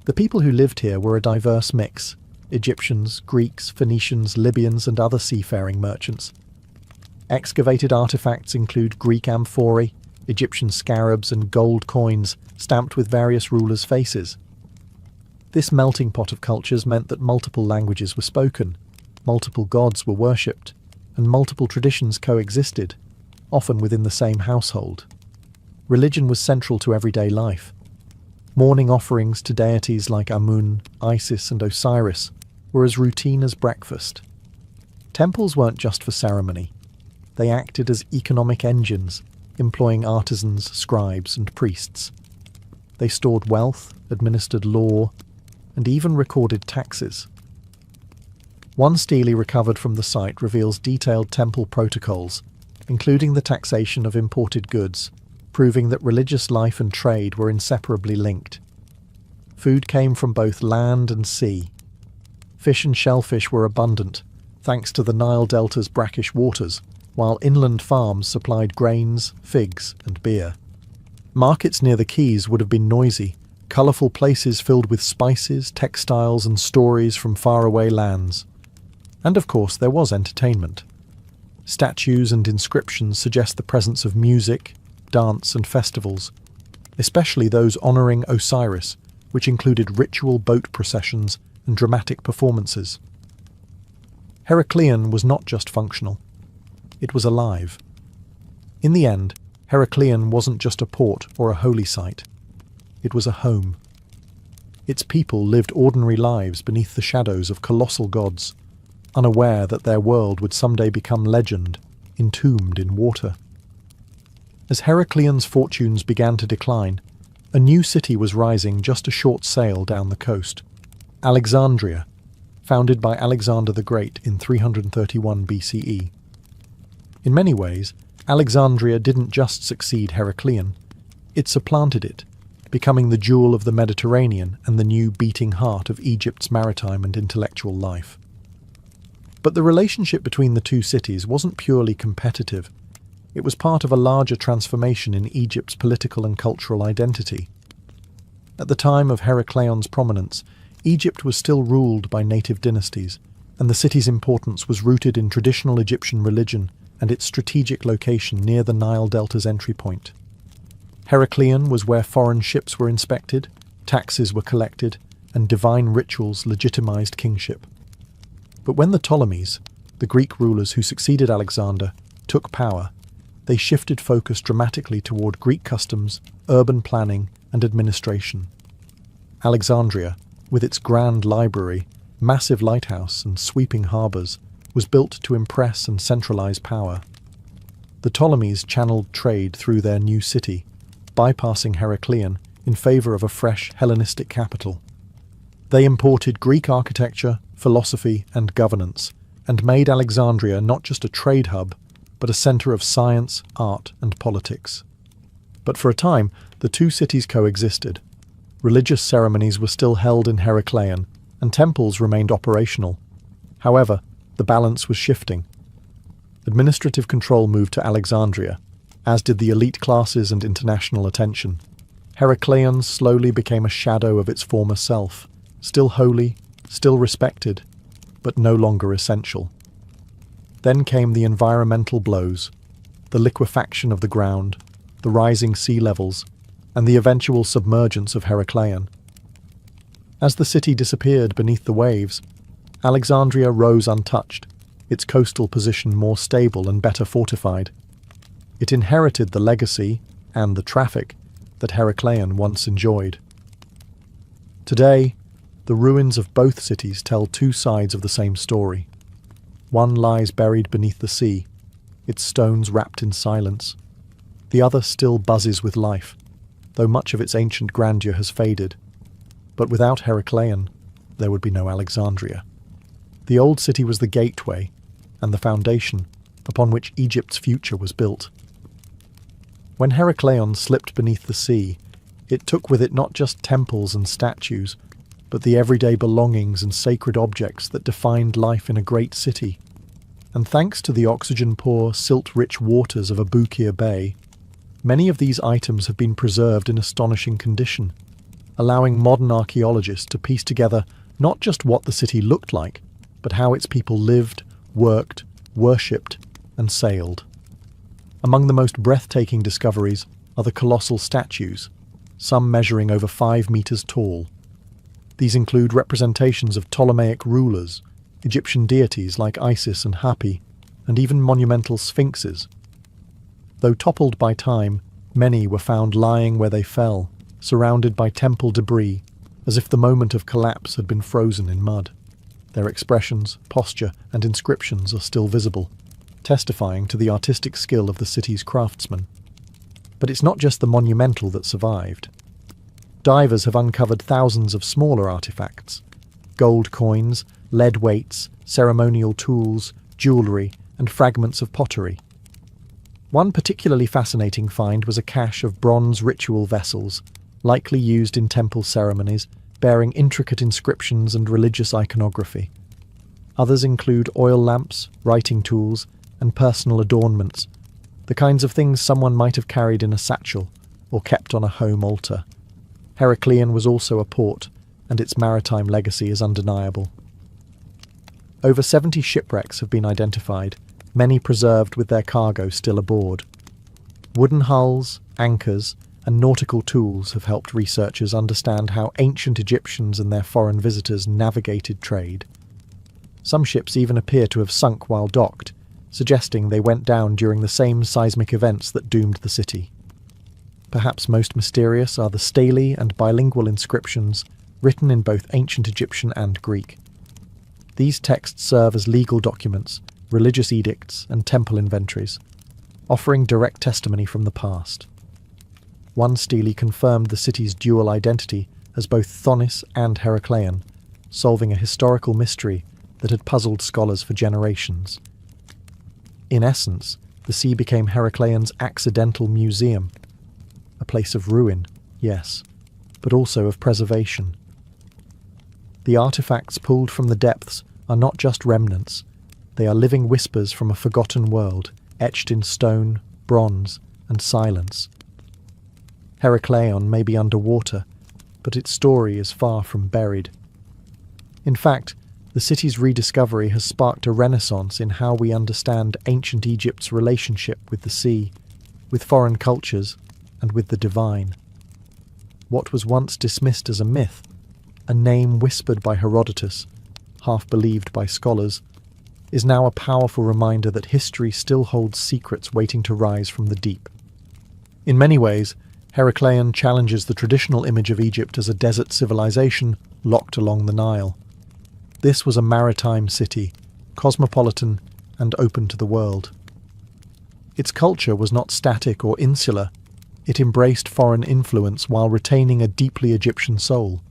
The people who lived here were a diverse mix: Egyptians, Greeks, Phoenicians, Libyans, and other seafaring merchants. Excavated artifacts include Greek amphorae, Egyptian scarabs, and gold coins stamped with various rulers' faces. This melting pot of cultures meant that multiple languages were spoken, multiple gods were worshipped, and multiple traditions coexisted, often within the same household. Religion was central to everyday life. Morning offerings to deities like Amun, Isis, and Osiris were as routine as breakfast. Temples weren't just for ceremony. They acted as economic engines, employing artisans, scribes, and priests. They stored wealth, administered law, and even recorded taxes. One stele recovered from the site reveals detailed temple protocols, including the taxation of imported goods, proving that religious life and trade were inseparably linked. Food came from both land and sea. Fish and shellfish were abundant, thanks to the Nile Delta's brackish waters, while inland farms supplied grains, figs, and beer. Markets near the quays would have been noisy, colourful places filled with spices, textiles, and stories from faraway lands. And of course, there was entertainment. Statues and inscriptions suggest the presence of music, dance, and festivals, especially those honouring Osiris, which included ritual boat processions and dramatic performances. Heracleion was not just functional. It was alive. In the end, Heracleion wasn't just a port or a holy site. It was a home. Its people lived ordinary lives beneath the shadows of colossal gods, unaware that their world would someday become legend, entombed in water. As Heracleion's fortunes began to decline, a new city was rising just a short sail down the coast: Alexandria, founded by Alexander the Great in 331 BCE. In many ways, Alexandria didn't just succeed Heracleion, it supplanted it, becoming the jewel of the Mediterranean and the new beating heart of Egypt's maritime and intellectual life. But the relationship between the two cities wasn't purely competitive. It was part of a larger transformation in Egypt's political and cultural identity. At the time of Heracleion's prominence, Egypt was still ruled by native dynasties, and the city's importance was rooted in traditional Egyptian religion and its strategic location near the Nile Delta's entry point. Heracleion was where foreign ships were inspected, taxes were collected, and divine rituals legitimized kingship. But when the Ptolemies, the Greek rulers who succeeded Alexander, took power, they shifted focus dramatically toward Greek customs, urban planning, and administration. Alexandria, with its grand library, massive lighthouse, and sweeping harbours, was built to impress and centralise power. The Ptolemies channeled trade through their new city, bypassing Heracleion in favour of a fresh Hellenistic capital. They imported Greek architecture, philosophy, and governance, and made Alexandria not just a trade hub, but a centre of science, art, and politics. But for a time, the two cities coexisted. Religious ceremonies were still held in Heracleion, and temples remained operational. However, the balance was shifting. Administrative control moved to Alexandria, as did the elite classes and international attention. Heracleion slowly became a shadow of its former self, still holy, still respected, but no longer essential. Then came the environmental blows, the liquefaction of the ground, the rising sea levels, and the eventual submergence of Heracleion. As the city disappeared beneath the waves, Alexandria rose untouched, its coastal position more stable and better fortified. It inherited the legacy and the traffic that Heracleion once enjoyed. Today, the ruins of both cities tell two sides of the same story. One lies buried beneath the sea, its stones wrapped in silence. The other still buzzes with life, though much of its ancient grandeur has faded. But without Heracleion, there would be no Alexandria. The old city was the gateway and the foundation upon which Egypt's future was built. When Heracleion slipped beneath the sea, it took with it not just temples and statues, but the everyday belongings and sacred objects that defined life in a great city. And thanks to the oxygen-poor, silt-rich waters of Abukir Bay, many of these items have been preserved in astonishing condition, allowing modern archaeologists to piece together not just what the city looked like, but how its people lived, worked, worshipped, and sailed. Among the most breathtaking discoveries are the colossal statues, some measuring over 5 meters tall. These include representations of Ptolemaic rulers, Egyptian deities like Isis and Hapi, and even monumental sphinxes. Though toppled by time, many were found lying where they fell, surrounded by temple debris, as if the moment of collapse had been frozen in mud. Their expressions, posture, and inscriptions are still visible, testifying to the artistic skill of the city's craftsmen. But it's not just the monumental that survived. Divers have uncovered thousands of smaller artifacts: gold coins, lead weights, ceremonial tools, jewellery, and fragments of pottery. One particularly fascinating find was a cache of bronze ritual vessels, likely used in temple ceremonies, bearing intricate inscriptions and religious iconography. Others include oil lamps, writing tools, and personal adornments, the kinds of things someone might have carried in a satchel or kept on a home altar. Heracleion was also a port, and its maritime legacy is undeniable. Over 70 shipwrecks have been identified, many preserved with their cargo still aboard. Wooden hulls, anchors, and nautical tools have helped researchers understand how ancient Egyptians and their foreign visitors navigated trade. Some ships even appear to have sunk while docked, suggesting they went down during the same seismic events that doomed the city. Perhaps most mysterious are the stelae and bilingual inscriptions written in both ancient Egyptian and Greek. These texts serve as legal documents, religious edicts, and temple inventories, offering direct testimony from the past. One stele confirmed the city's dual identity as both Thonis and Heracleion, solving a historical mystery that had puzzled scholars for generations. In essence, the sea became Heracleion's accidental museum, a place of ruin, yes, but also of preservation. The artifacts pulled from the depths are not just remnants, they are living whispers from a forgotten world, etched in stone, bronze, and silence. Heracleion may be underwater, but its story is far from buried. In fact, the city's rediscovery has sparked a renaissance in how we understand ancient Egypt's relationship with the sea, with foreign cultures, and with the divine. What was once dismissed as a myth, a name whispered by Herodotus, half believed by scholars, is now a powerful reminder that history still holds secrets waiting to rise from the deep. In many ways, Heracleion challenges the traditional image of Egypt as a desert civilization locked along the Nile. This was a maritime city, cosmopolitan and open to the world. Its culture was not static or insular. It embraced foreign influence while retaining a deeply Egyptian soul.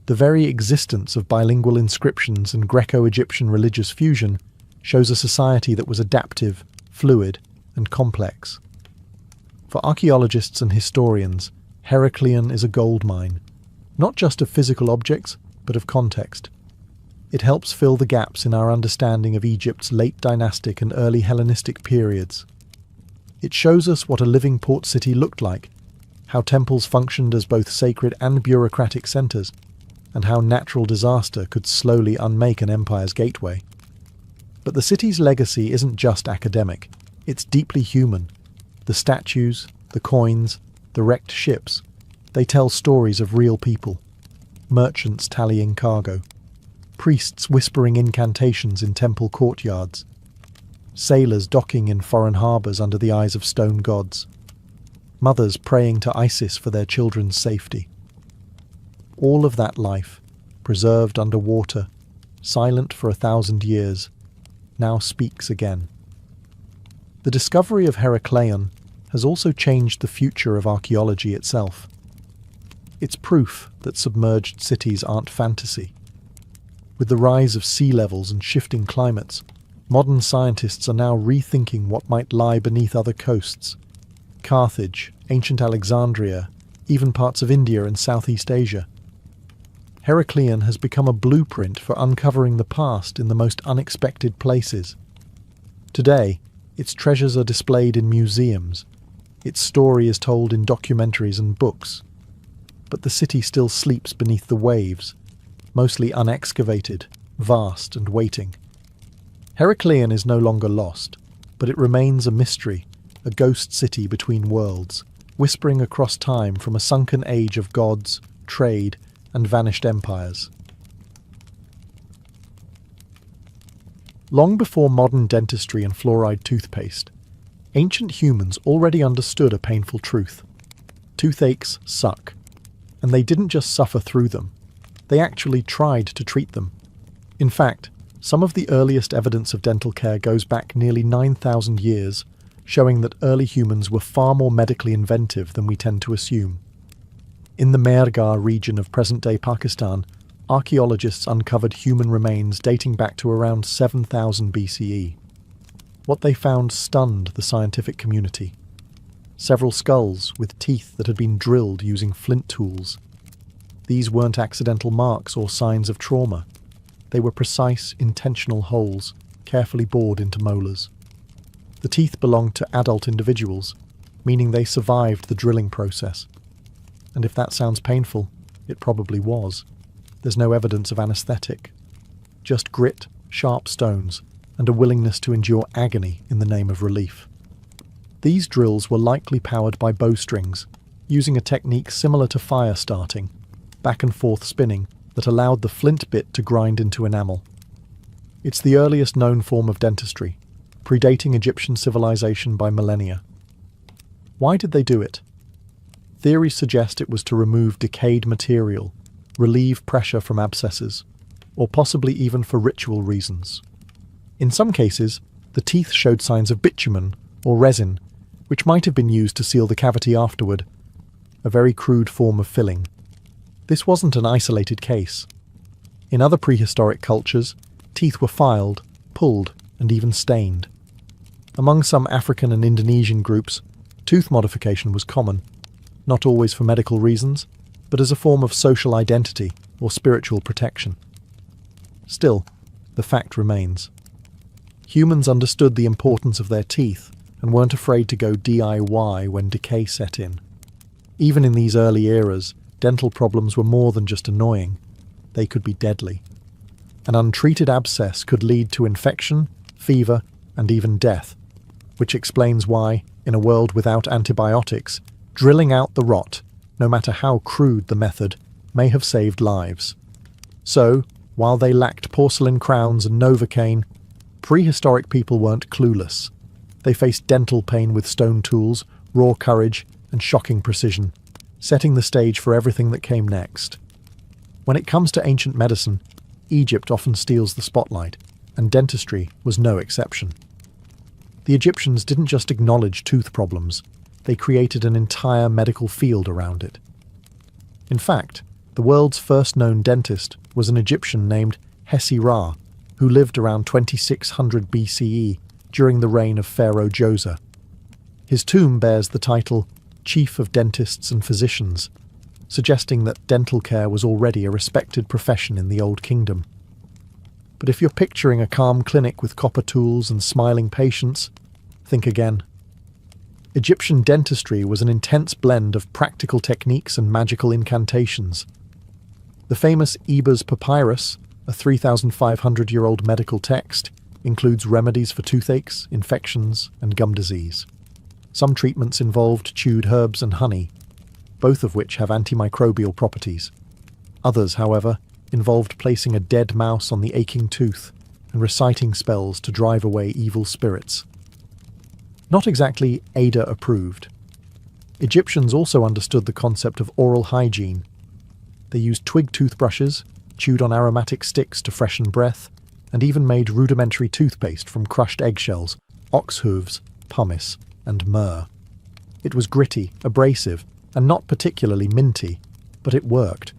The very existence of bilingual inscriptions and Greco-Egyptian religious fusion shows a society that was adaptive, fluid, and complex. For archaeologists and historians, Heracleion is a goldmine, not just of physical objects, but of context. It helps fill the gaps in our understanding of Egypt's late dynastic and early Hellenistic periods. It shows us what a living port city looked like, how temples functioned as both sacred and bureaucratic centres, and how natural disaster could slowly unmake an empire's gateway. But the city's legacy isn't just academic, it's deeply human. The statues, the coins, the wrecked ships, they tell stories of real people. Merchants tallying cargo, priests whispering incantations in temple courtyards, sailors docking in foreign harbours under the eyes of stone gods, mothers praying to Isis for their children's safety. All of that life, preserved under water, silent for 1,000 years, now speaks again. The discovery of Heracleion has also changed the future of archaeology itself. It's proof that submerged cities aren't fantasy. With the rise of sea levels and shifting climates, modern scientists are now rethinking what might lie beneath other coasts. Carthage, ancient Alexandria, even parts of India and Southeast Asia. Heracleion has become a blueprint for uncovering the past in the most unexpected places. Today, its treasures are displayed in museums. Its story is told in documentaries and books. But the city still sleeps beneath the waves, mostly unexcavated, vast and waiting. Heracleion is no longer lost, but it remains a mystery, a ghost city between worlds, whispering across time from a sunken age of gods, trade, and vanished empires. Long before modern dentistry and fluoride toothpaste, ancient humans already understood a painful truth. Toothaches suck, and they didn't just suffer through them, they actually tried to treat them. In fact, some of the earliest evidence of dental care goes back nearly 9,000 years, showing that early humans were far more medically inventive than we tend to assume. In the Mehrgarh region of present-day Pakistan, archaeologists uncovered human remains dating back to around 7,000 BCE. What they found stunned the scientific community. Several skulls with teeth that had been drilled using flint tools. These weren't accidental marks or signs of trauma. They were precise, intentional holes, carefully bored into molars. The teeth belonged to adult individuals, meaning they survived the drilling process. And if that sounds painful, it probably was. There's no evidence of anesthetic. Just grit, sharp stones, and a willingness to endure agony in the name of relief. These drills were likely powered by bowstrings, using a technique similar to fire starting, back and forth spinning, that allowed the flint bit to grind into enamel. It's the earliest known form of dentistry, predating Egyptian civilization by millennia. Why did they do it? Theories suggest it was to remove decayed material, relieve pressure from abscesses, or possibly even for ritual reasons. In some cases, the teeth showed signs of bitumen or resin, which might have been used to seal the cavity afterward, a very crude form of filling. This wasn't an isolated case. In other prehistoric cultures, teeth were filed, pulled, and even stained. Among some African and Indonesian groups, tooth modification was common, not always for medical reasons, but as a form of social identity or spiritual protection. Still, the fact remains. Humans understood the importance of their teeth and weren't afraid to go DIY when decay set in. Even in these early eras, dental problems were more than just annoying. They could be deadly. An untreated abscess could lead to infection, fever, and even death, which explains why, in a world without antibiotics, drilling out the rot, no matter how crude the method, may have saved lives. So, while they lacked porcelain crowns and Novocaine, prehistoric people weren't clueless. They faced dental pain with stone tools, raw courage, and shocking precision, setting the stage for everything that came next. When it comes to ancient medicine, Egypt often steals the spotlight, and dentistry was no exception. The Egyptians didn't just acknowledge tooth problems, they created an entire medical field around it. In fact, the world's first known dentist was an Egyptian named Hesi-Ra, who lived around 2600 BCE during the reign of Pharaoh Djoser. His tomb bears the title Chief of Dentists and Physicians, suggesting that dental care was already a respected profession in the Old Kingdom. But if you're picturing a calm clinic with copper tools and smiling patients, think again. Egyptian dentistry was an intense blend of practical techniques and magical incantations. The famous Ebers Papyrus, a 3,500-year-old medical text, includes remedies for toothaches, infections, and gum disease. Some treatments involved chewed herbs and honey, both of which have antimicrobial properties. Others, however, involved placing a dead mouse on the aching tooth and reciting spells to drive away evil spirits. Not exactly Ada approved. Egyptians also understood the concept of oral hygiene. They used twig toothbrushes, chewed on aromatic sticks to freshen breath, and even made rudimentary toothpaste from crushed eggshells, ox hooves, pumice, and myrrh. It was gritty, abrasive, and not particularly minty, but it worked.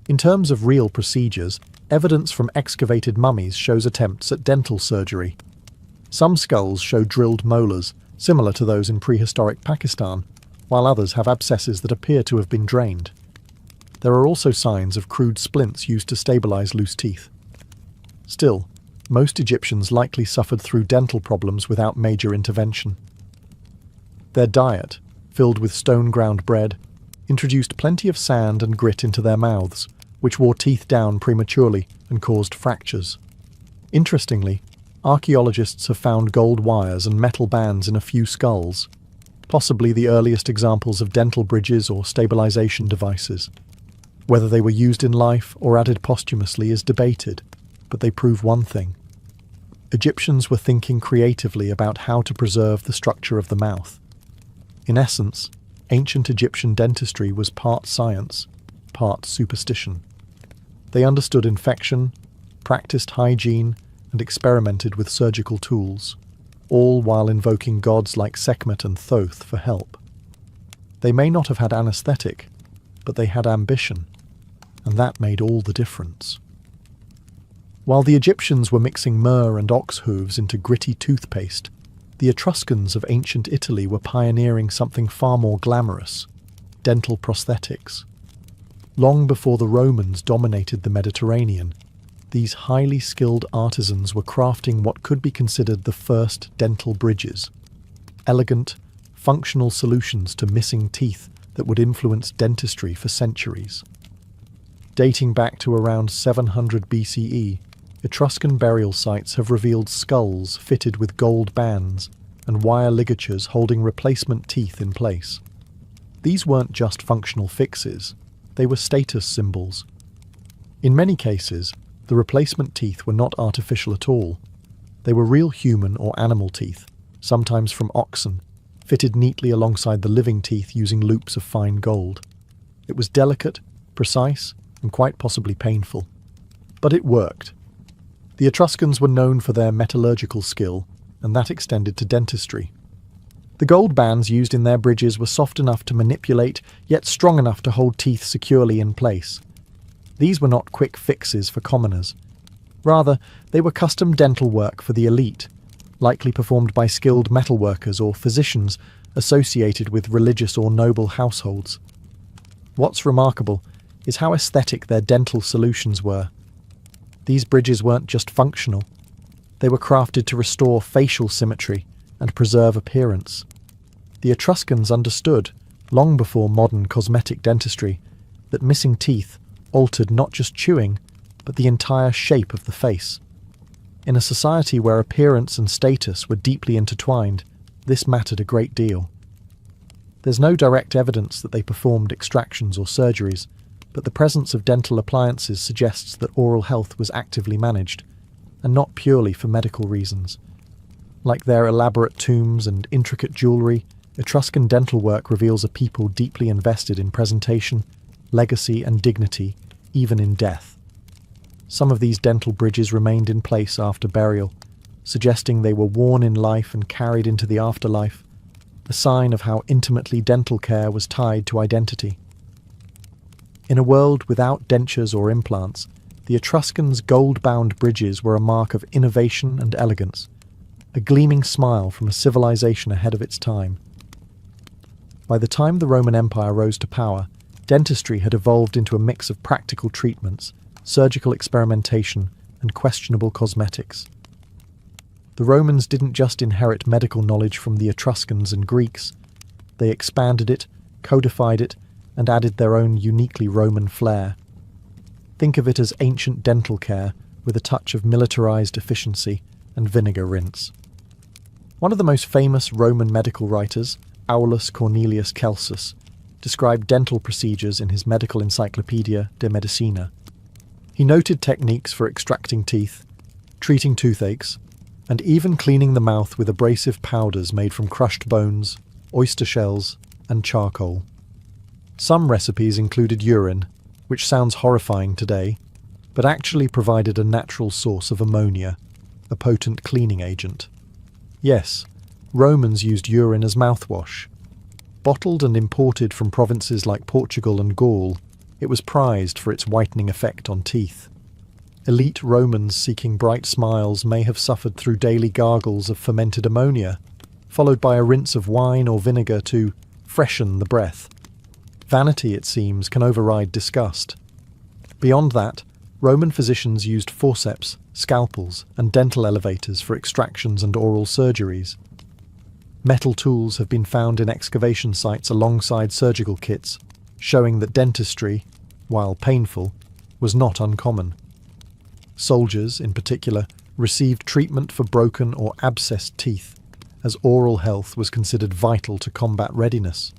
In terms of real procedures, evidence from excavated mummies shows attempts at dental surgery. Some skulls show drilled molars, similar to those in prehistoric Pakistan, while others have abscesses that appear to have been drained. There are also signs of crude splints used to stabilize loose teeth. Still, most Egyptians likely suffered through dental problems without major intervention. Their diet, filled with stone-ground bread, introduced plenty of sand and grit into their mouths, which wore teeth down prematurely and caused fractures. Interestingly, archaeologists have found gold wires and metal bands in a few skulls, possibly the earliest examples of dental bridges or stabilization devices. Whether they were used in life or added posthumously is debated, but they prove one thing. Egyptians were thinking creatively about how to preserve the structure of the mouth. In essence, ancient Egyptian dentistry was part science, part superstition. They understood infection, practiced hygiene, and experimented with surgical tools, all while invoking gods like Sekhmet and Thoth for help. They may not have had anesthetic, but they had ambition, and that made all the difference. While the Egyptians were mixing myrrh and ox hooves into gritty toothpaste, the Etruscans of ancient Italy were pioneering something far more glamorous: dental prosthetics. Long before the Romans dominated the Mediterranean, these highly skilled artisans were crafting what could be considered the first dental bridges, elegant, functional solutions to missing teeth that would influence dentistry for centuries. Dating back to around 700 BCE, Etruscan burial sites have revealed skulls fitted with gold bands and wire ligatures holding replacement teeth in place. These weren't just functional fixes, they were status symbols. In many cases, the replacement teeth were not artificial at all. They were real human or animal teeth, sometimes from oxen, fitted neatly alongside the living teeth using loops of fine gold. It was delicate, precise, and quite possibly painful. But it worked. The Etruscans were known for their metallurgical skill, and that extended to dentistry. The gold bands used in their bridges were soft enough to manipulate, yet strong enough to hold teeth securely in place. These were not quick fixes for commoners. Rather, they were custom dental work for the elite, likely performed by skilled metalworkers or physicians associated with religious or noble households. What's remarkable is how aesthetic their dental solutions were. These bridges weren't just functional. They were crafted to restore facial symmetry and preserve appearance. The Etruscans understood, long before modern cosmetic dentistry, that missing teeth altered not just chewing, but the entire shape of the face. In a society where appearance and status were deeply intertwined, this mattered a great deal. There's no direct evidence that they performed extractions or surgeries, but the presence of dental appliances suggests that oral health was actively managed, and not purely for medical reasons. Like their elaborate tombs and intricate jewellery, Etruscan dental work reveals a people deeply invested in presentation, legacy, and dignity, even in death. Some of these dental bridges remained in place after burial, suggesting they were worn in life and carried into the afterlife, a sign of how intimately dental care was tied to identity. In a world without dentures or implants, the Etruscans' gold-bound bridges were a mark of innovation and elegance, a gleaming smile from a civilization ahead of its time. By the time the Roman Empire rose to power, dentistry had evolved into a mix of practical treatments, surgical experimentation, and questionable cosmetics. The Romans didn't just inherit medical knowledge from the Etruscans and Greeks, they expanded it, codified it, and added their own uniquely Roman flair. Think of it as ancient dental care with a touch of militarized efficiency and vinegar rinse. One of the most famous Roman medical writers, Aulus Cornelius Celsus, described dental procedures in his medical encyclopedia De Medicina. He noted techniques for extracting teeth, treating toothaches, and even cleaning the mouth with abrasive powders made from crushed bones, oyster shells, and charcoal. Some recipes included urine, which sounds horrifying today, but actually provided a natural source of ammonia, a potent cleaning agent. Yes, Romans used urine as mouthwash. Bottled and imported from provinces like Portugal and Gaul, it was prized for its whitening effect on teeth. Elite Romans seeking bright smiles may have suffered through daily gargles of fermented ammonia, followed by a rinse of wine or vinegar to freshen the breath. Vanity, it seems, can override disgust. Beyond that, Roman physicians used forceps, scalpels, and dental elevators for extractions and oral surgeries. Metal tools have been found in excavation sites alongside surgical kits, showing that dentistry, while painful, was not uncommon. Soldiers, in particular, received treatment for broken or abscessed teeth, as oral health was considered vital to combat readiness.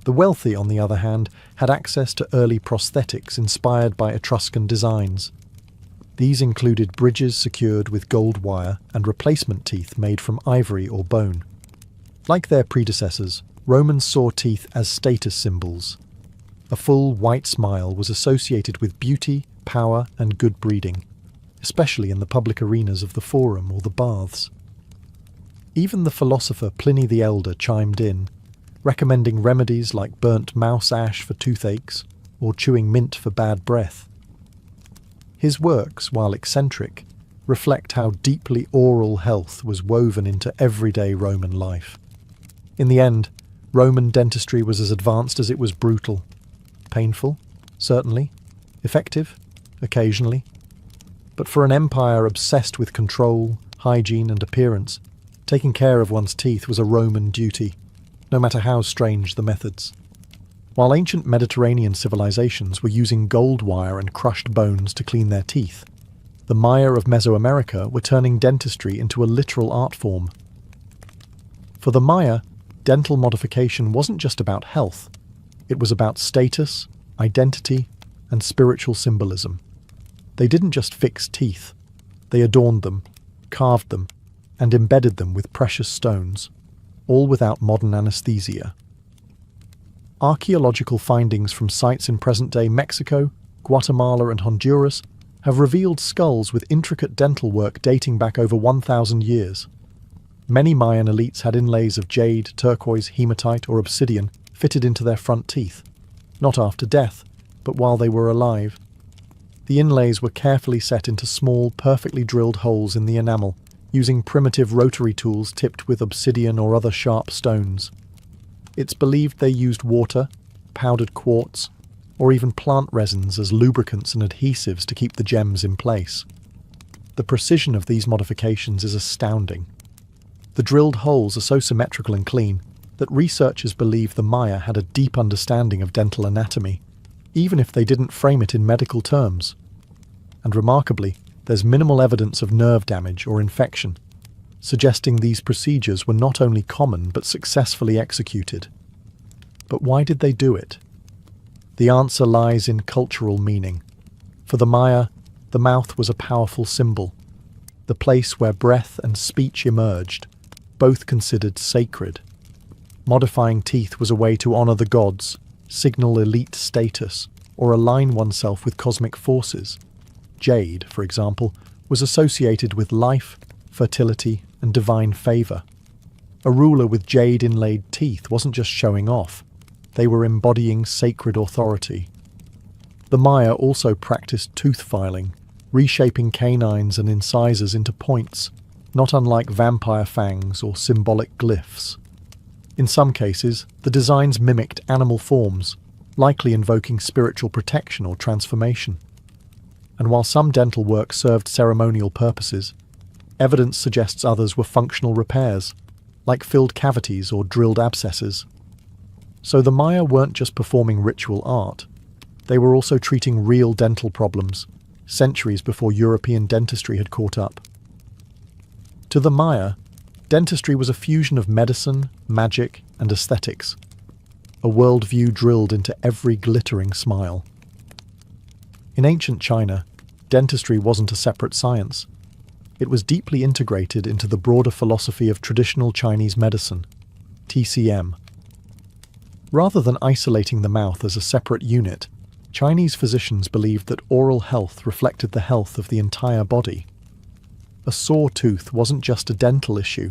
The wealthy, on the other hand, had access to early prosthetics inspired by Etruscan designs. These included bridges secured with gold wire and replacement teeth made from ivory or bone. Like their predecessors, Romans saw teeth as status symbols. A full white smile was associated with beauty, power, and good breeding, especially in the public arenas of the forum or the baths. Even the philosopher Pliny the Elder chimed in, recommending remedies like burnt mouse ash for toothaches or chewing mint for bad breath. His works, while eccentric, reflect how deeply oral health was woven into everyday Roman life. In the end, Roman dentistry was as advanced as it was brutal. Painful, certainly. Effective, occasionally. But for an empire obsessed with control, hygiene, and appearance, taking care of one's teeth was a Roman duty, no matter how strange the methods. While ancient Mediterranean civilizations were using gold wire and crushed bones to clean their teeth, the Maya of Mesoamerica were turning dentistry into a literal art form. For the Maya, dental modification wasn't just about health, it was about status, identity, and spiritual symbolism. They didn't just fix teeth, they adorned them, carved them, and embedded them with precious stones, all without modern anesthesia. Archaeological findings from sites in present-day Mexico, Guatemala, and Honduras have revealed skulls with intricate dental work dating back over 1,000 years. Many Mayan elites had inlays of jade, turquoise, hematite, or obsidian fitted into their front teeth, not after death, but while they were alive. The inlays were carefully set into small, perfectly drilled holes in the enamel, using primitive rotary tools tipped with obsidian or other sharp stones. It's believed they used water, powdered quartz, or even plant resins as lubricants and adhesives to keep the gems in place. The precision of these modifications is astounding. The drilled holes are so symmetrical and clean that researchers believe the Maya had a deep understanding of dental anatomy, even if they didn't frame it in medical terms. And remarkably, there's minimal evidence of nerve damage or infection, suggesting these procedures were not only common but successfully executed. But why did they do it? The answer lies in cultural meaning. For the Maya, the mouth was a powerful symbol, the place where breath and speech emerged, both considered sacred. Modifying teeth was a way to honor the gods, signal elite status, or align oneself with cosmic forces. Jade, for example, was associated with life, fertility, and divine favor. A ruler with jade-inlaid teeth wasn't just showing off, they were embodying sacred authority. The Maya also practiced tooth filing, reshaping canines and incisors into points, not unlike vampire fangs or symbolic glyphs. In some cases, the designs mimicked animal forms, likely invoking spiritual protection or transformation. And while some dental work served ceremonial purposes, evidence suggests others were functional repairs, like filled cavities or drilled abscesses. So the Maya weren't just performing ritual art, they were also treating real dental problems, centuries before European dentistry had caught up. To the Maya, dentistry was a fusion of medicine, magic, and aesthetics, a worldview drilled into every glittering smile. In ancient China, dentistry wasn't a separate science. It was deeply integrated into the broader philosophy of traditional Chinese medicine, TCM. Rather than isolating the mouth as a separate unit, Chinese physicians believed that oral health reflected the health of the entire body. A sore tooth wasn't just a dental issue,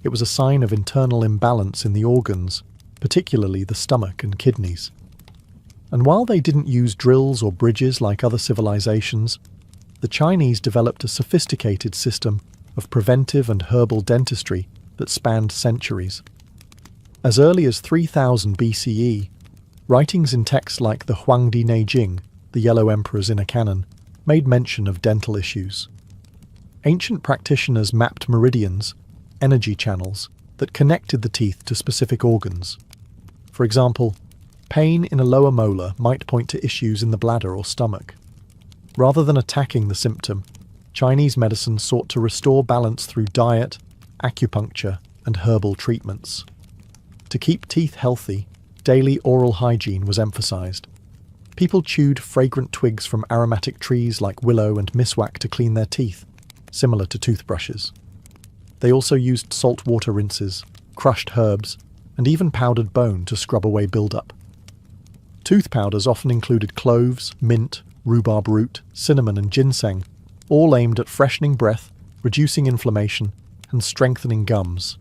it was a sign of internal imbalance in the organs, particularly the stomach and kidneys. And while they didn't use drills or bridges like other civilizations, the Chinese developed a sophisticated system of preventive and herbal dentistry that spanned centuries. As early as 3000 BCE, writings in texts like the Huangdi Neijing, the Yellow Emperor's inner canon, made mention of dental issues. Ancient practitioners mapped meridians, energy channels, that connected the teeth to specific organs. For example, pain in a lower molar might point to issues in the bladder or stomach. Rather than attacking the symptom, Chinese medicine sought to restore balance through diet, acupuncture, and herbal treatments. To keep teeth healthy, daily oral hygiene was emphasized. People chewed fragrant twigs from aromatic trees like willow and miswak to clean their teeth, similar to toothbrushes. They also used saltwater rinses, crushed herbs, and even powdered bone to scrub away buildup. Tooth powders often included cloves, mint, rhubarb root, cinnamon, and ginseng, all aimed at freshening breath, reducing inflammation, and strengthening gums.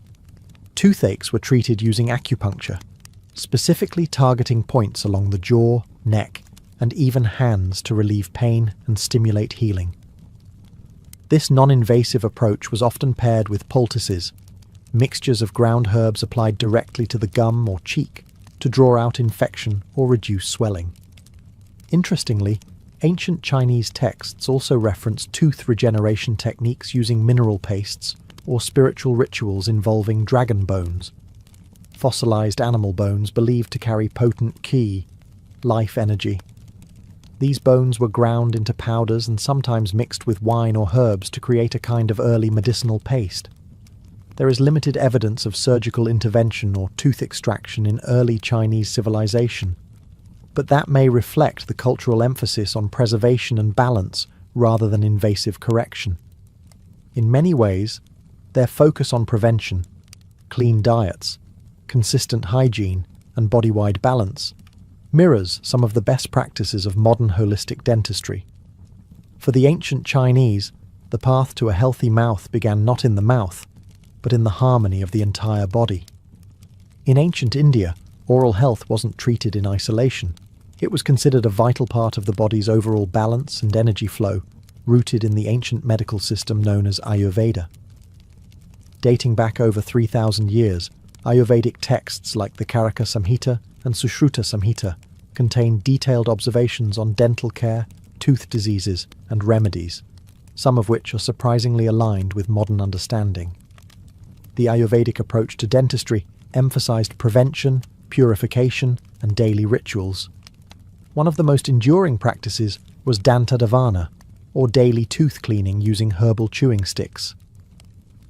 Toothaches were treated using acupuncture, specifically targeting points along the jaw, neck, and even hands to relieve pain and stimulate healing. This non-invasive approach was often paired with poultices, mixtures of ground herbs applied directly to the gum or cheek to draw out infection or reduce swelling. Interestingly, ancient Chinese texts also reference tooth regeneration techniques using mineral pastes or spiritual rituals involving dragon bones, fossilized animal bones believed to carry potent qi, life energy. These bones were ground into powders and sometimes mixed with wine or herbs to create a kind of early medicinal paste. There is limited evidence of surgical intervention or tooth extraction in early Chinese civilization, but that may reflect the cultural emphasis on preservation and balance rather than invasive correction. In many ways, their focus on prevention, clean diets, consistent hygiene, and body-wide balance mirrors some of the best practices of modern holistic dentistry. For the ancient Chinese, the path to a healthy mouth began not in the mouth, but in the harmony of the entire body. In ancient India, oral health wasn't treated in isolation. It was considered a vital part of the body's overall balance and energy flow, rooted in the ancient medical system known as Ayurveda. Dating back over 3,000 years, Ayurvedic texts like the Karaka Samhita and Sushruta Samhita contain detailed observations on dental care, tooth diseases, and remedies, some of which are surprisingly aligned with modern understanding. The Ayurvedic approach to dentistry emphasized prevention, purification, and daily rituals. One of the most enduring practices was danta davana, or daily tooth cleaning using herbal chewing sticks.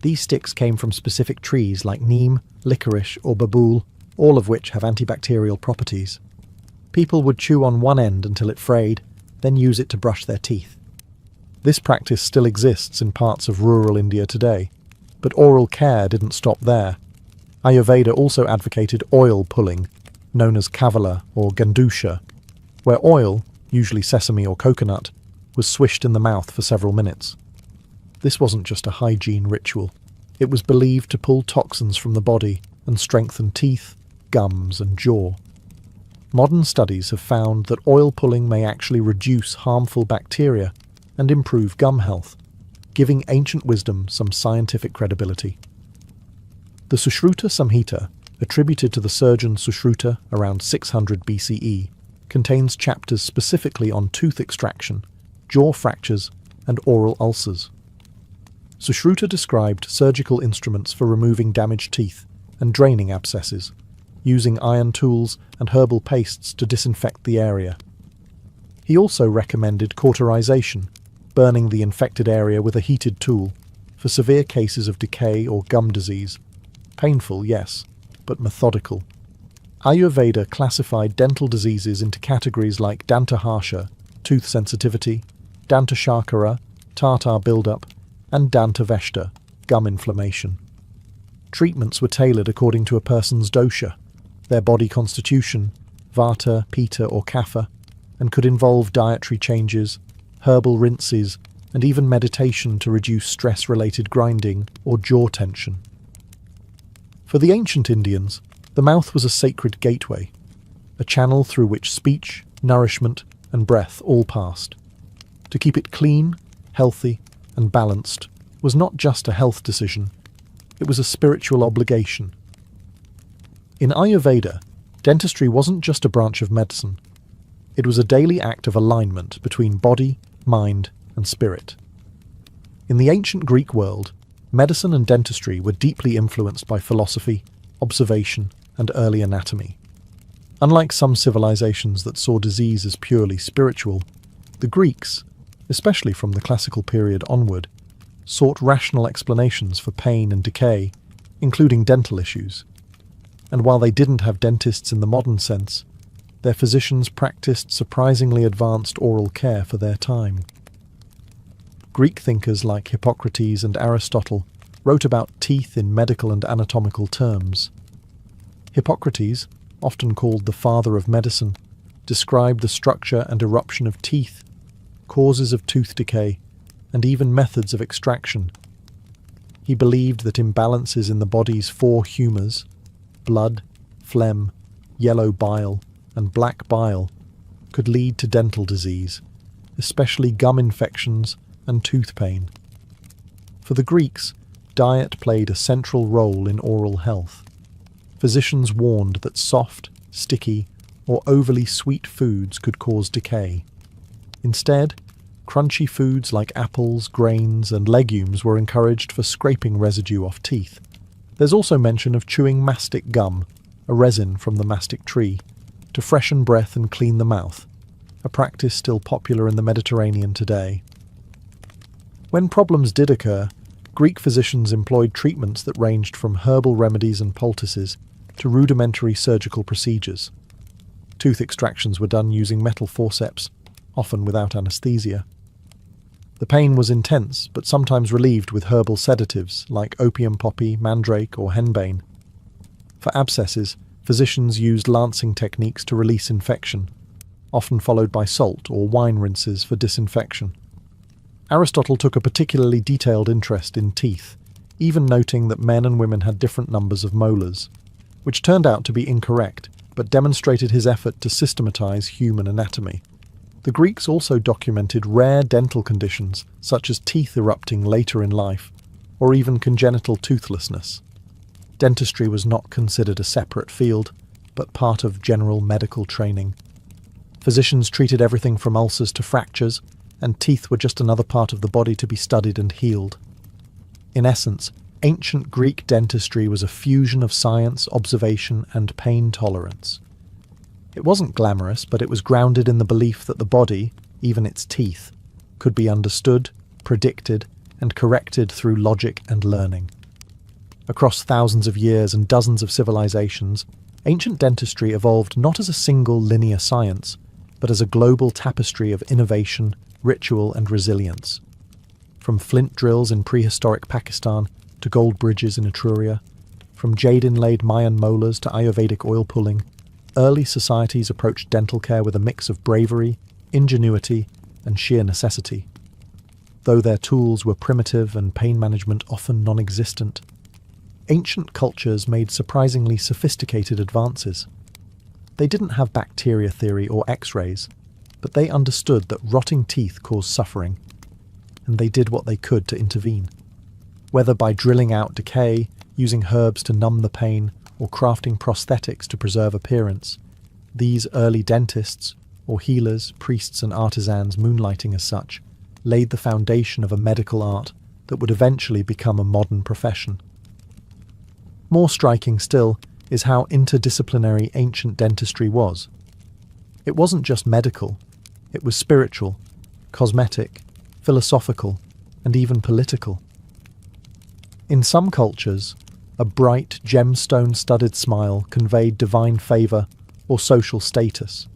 These sticks came from specific trees like neem, licorice, or babool, all of which have antibacterial properties. People would chew on one end until it frayed, then use it to brush their teeth. This practice still exists in parts of rural India today, but oral care didn't stop there. Ayurveda also advocated oil pulling, known as kavala or gandusha, where oil, usually sesame or coconut, was swished in the mouth for several minutes. This wasn't just a hygiene ritual. It was believed to pull toxins from the body and strengthen teeth, gums, and jaw. Modern studies have found that oil pulling may actually reduce harmful bacteria and improve gum health, giving ancient wisdom some scientific credibility. The Sushruta Samhita, attributed to the surgeon Sushruta around 600 BCE, contains chapters specifically on tooth extraction, jaw fractures, and oral ulcers. Sushruta described surgical instruments for removing damaged teeth and draining abscesses, using iron tools and herbal pastes to disinfect the area. He also recommended cauterization, burning the infected area with a heated tool, for severe cases of decay or gum disease. Painful, yes, but methodical. Ayurveda classified dental diseases into categories like dantaharsha, tooth sensitivity, dantashakara, tartar buildup, and dantaveshta, gum inflammation. Treatments were tailored according to a person's dosha, their body constitution, vata, pitta, or kapha, and could involve dietary changes, herbal rinses, and even meditation to reduce stress-related grinding or jaw tension. For the ancient Indians, the mouth was a sacred gateway, a channel through which speech, nourishment, and breath all passed. To keep it clean, healthy, and balanced was not just a health decision, it was a spiritual obligation. In Ayurveda, dentistry wasn't just a branch of medicine. It was a daily act of alignment between body, mind, and spirit. In the ancient Greek world, medicine and dentistry were deeply influenced by philosophy, observation, and early anatomy. Unlike some civilizations that saw disease as purely spiritual, the Greeks, especially from the classical period onward, sought rational explanations for pain and decay, including dental issues. And while they didn't have dentists in the modern sense, their physicians practiced surprisingly advanced oral care for their time. Greek thinkers like Hippocrates and Aristotle wrote about teeth in medical and anatomical terms. Hippocrates, often called the father of medicine, described the structure and eruption of teeth, causes of tooth decay, and even methods of extraction. He believed that imbalances in the body's four humours, blood, phlegm, yellow bile, and black bile, could lead to dental disease, especially gum infections and tooth pain. For the Greeks, diet played a central role in oral health. Physicians warned that soft, sticky, or overly sweet foods could cause decay. Instead, crunchy foods like apples, grains, and legumes were encouraged for scraping residue off teeth. There's also mention of chewing mastic gum, a resin from the mastic tree, to freshen breath and clean the mouth, a practice still popular in the Mediterranean today. When problems did occur, Greek physicians employed treatments that ranged from herbal remedies and poultices to rudimentary surgical procedures. Tooth extractions were done using metal forceps, often without anesthesia. The pain was intense, but sometimes relieved with herbal sedatives like opium poppy, mandrake, or henbane. For abscesses, physicians used lancing techniques to release infection, often followed by salt or wine rinses for disinfection. Aristotle took a particularly detailed interest in teeth, even noting that men and women had different numbers of molars, which turned out to be incorrect, but demonstrated his effort to systematize human anatomy. The Greeks also documented rare dental conditions, such as teeth erupting later in life, or even congenital toothlessness. Dentistry was not considered a separate field, but part of general medical training. Physicians treated everything from ulcers to fractures, and teeth were just another part of the body to be studied and healed. In essence, ancient Greek dentistry was a fusion of science, observation, and pain tolerance. It wasn't glamorous, but it was grounded in the belief that the body, even its teeth, could be understood, predicted, and corrected through logic and learning. Across thousands of years and dozens of civilizations, ancient dentistry evolved not as a single linear science, but as a global tapestry of innovation, ritual, and resilience. From flint drills in prehistoric Pakistan to gold bridges in Etruria, From jade-inlaid Mayan molars to Ayurvedic oil pulling, early societies approached dental care with a mix of bravery, ingenuity, and sheer necessity. Though their tools were primitive and pain management often non-existent, ancient cultures made surprisingly sophisticated advances. They didn't have bacteria theory or X-rays, but they understood that rotting teeth caused suffering, and they did what they could to intervene. Whether by drilling out decay, using herbs to numb the pain, or crafting prosthetics to preserve appearance, these early dentists, or healers, priests and artisans moonlighting as such, laid the foundation of a medical art that would eventually become a modern profession. More striking still is how interdisciplinary ancient dentistry was. It wasn't just medical, it was spiritual, cosmetic, philosophical, and even political. In some cultures, a bright, gemstone-studded smile conveyed divine favour or social status.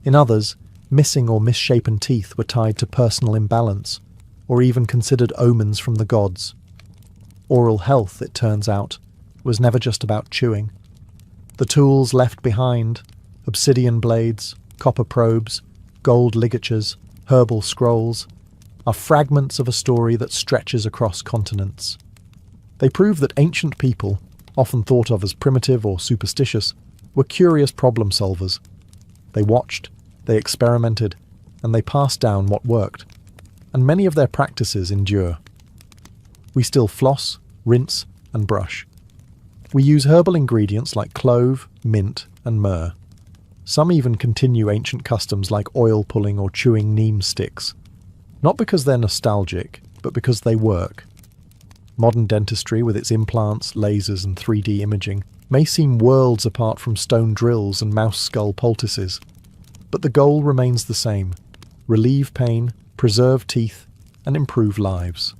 In others, missing or misshapen teeth were tied to personal imbalance, or even considered omens from the gods. Oral health, it turns out, was never just about chewing. The tools left behind, obsidian blades, copper probes, gold ligatures, herbal scrolls, are fragments of a story that stretches across continents. They prove that ancient people, often thought of as primitive or superstitious, were curious problem solvers. They watched, they experimented, and they passed down what worked. And many of their practices endure. We still floss, rinse, and brush. We use herbal ingredients like clove, mint, and myrrh. Some even continue ancient customs like oil pulling or chewing neem sticks. Not because they're nostalgic, but because they work. Modern dentistry, with its implants, lasers, and 3D imaging, may seem worlds apart from stone drills and mouse skull poultices. But the goal remains the same: relieve pain, preserve teeth, and improve lives.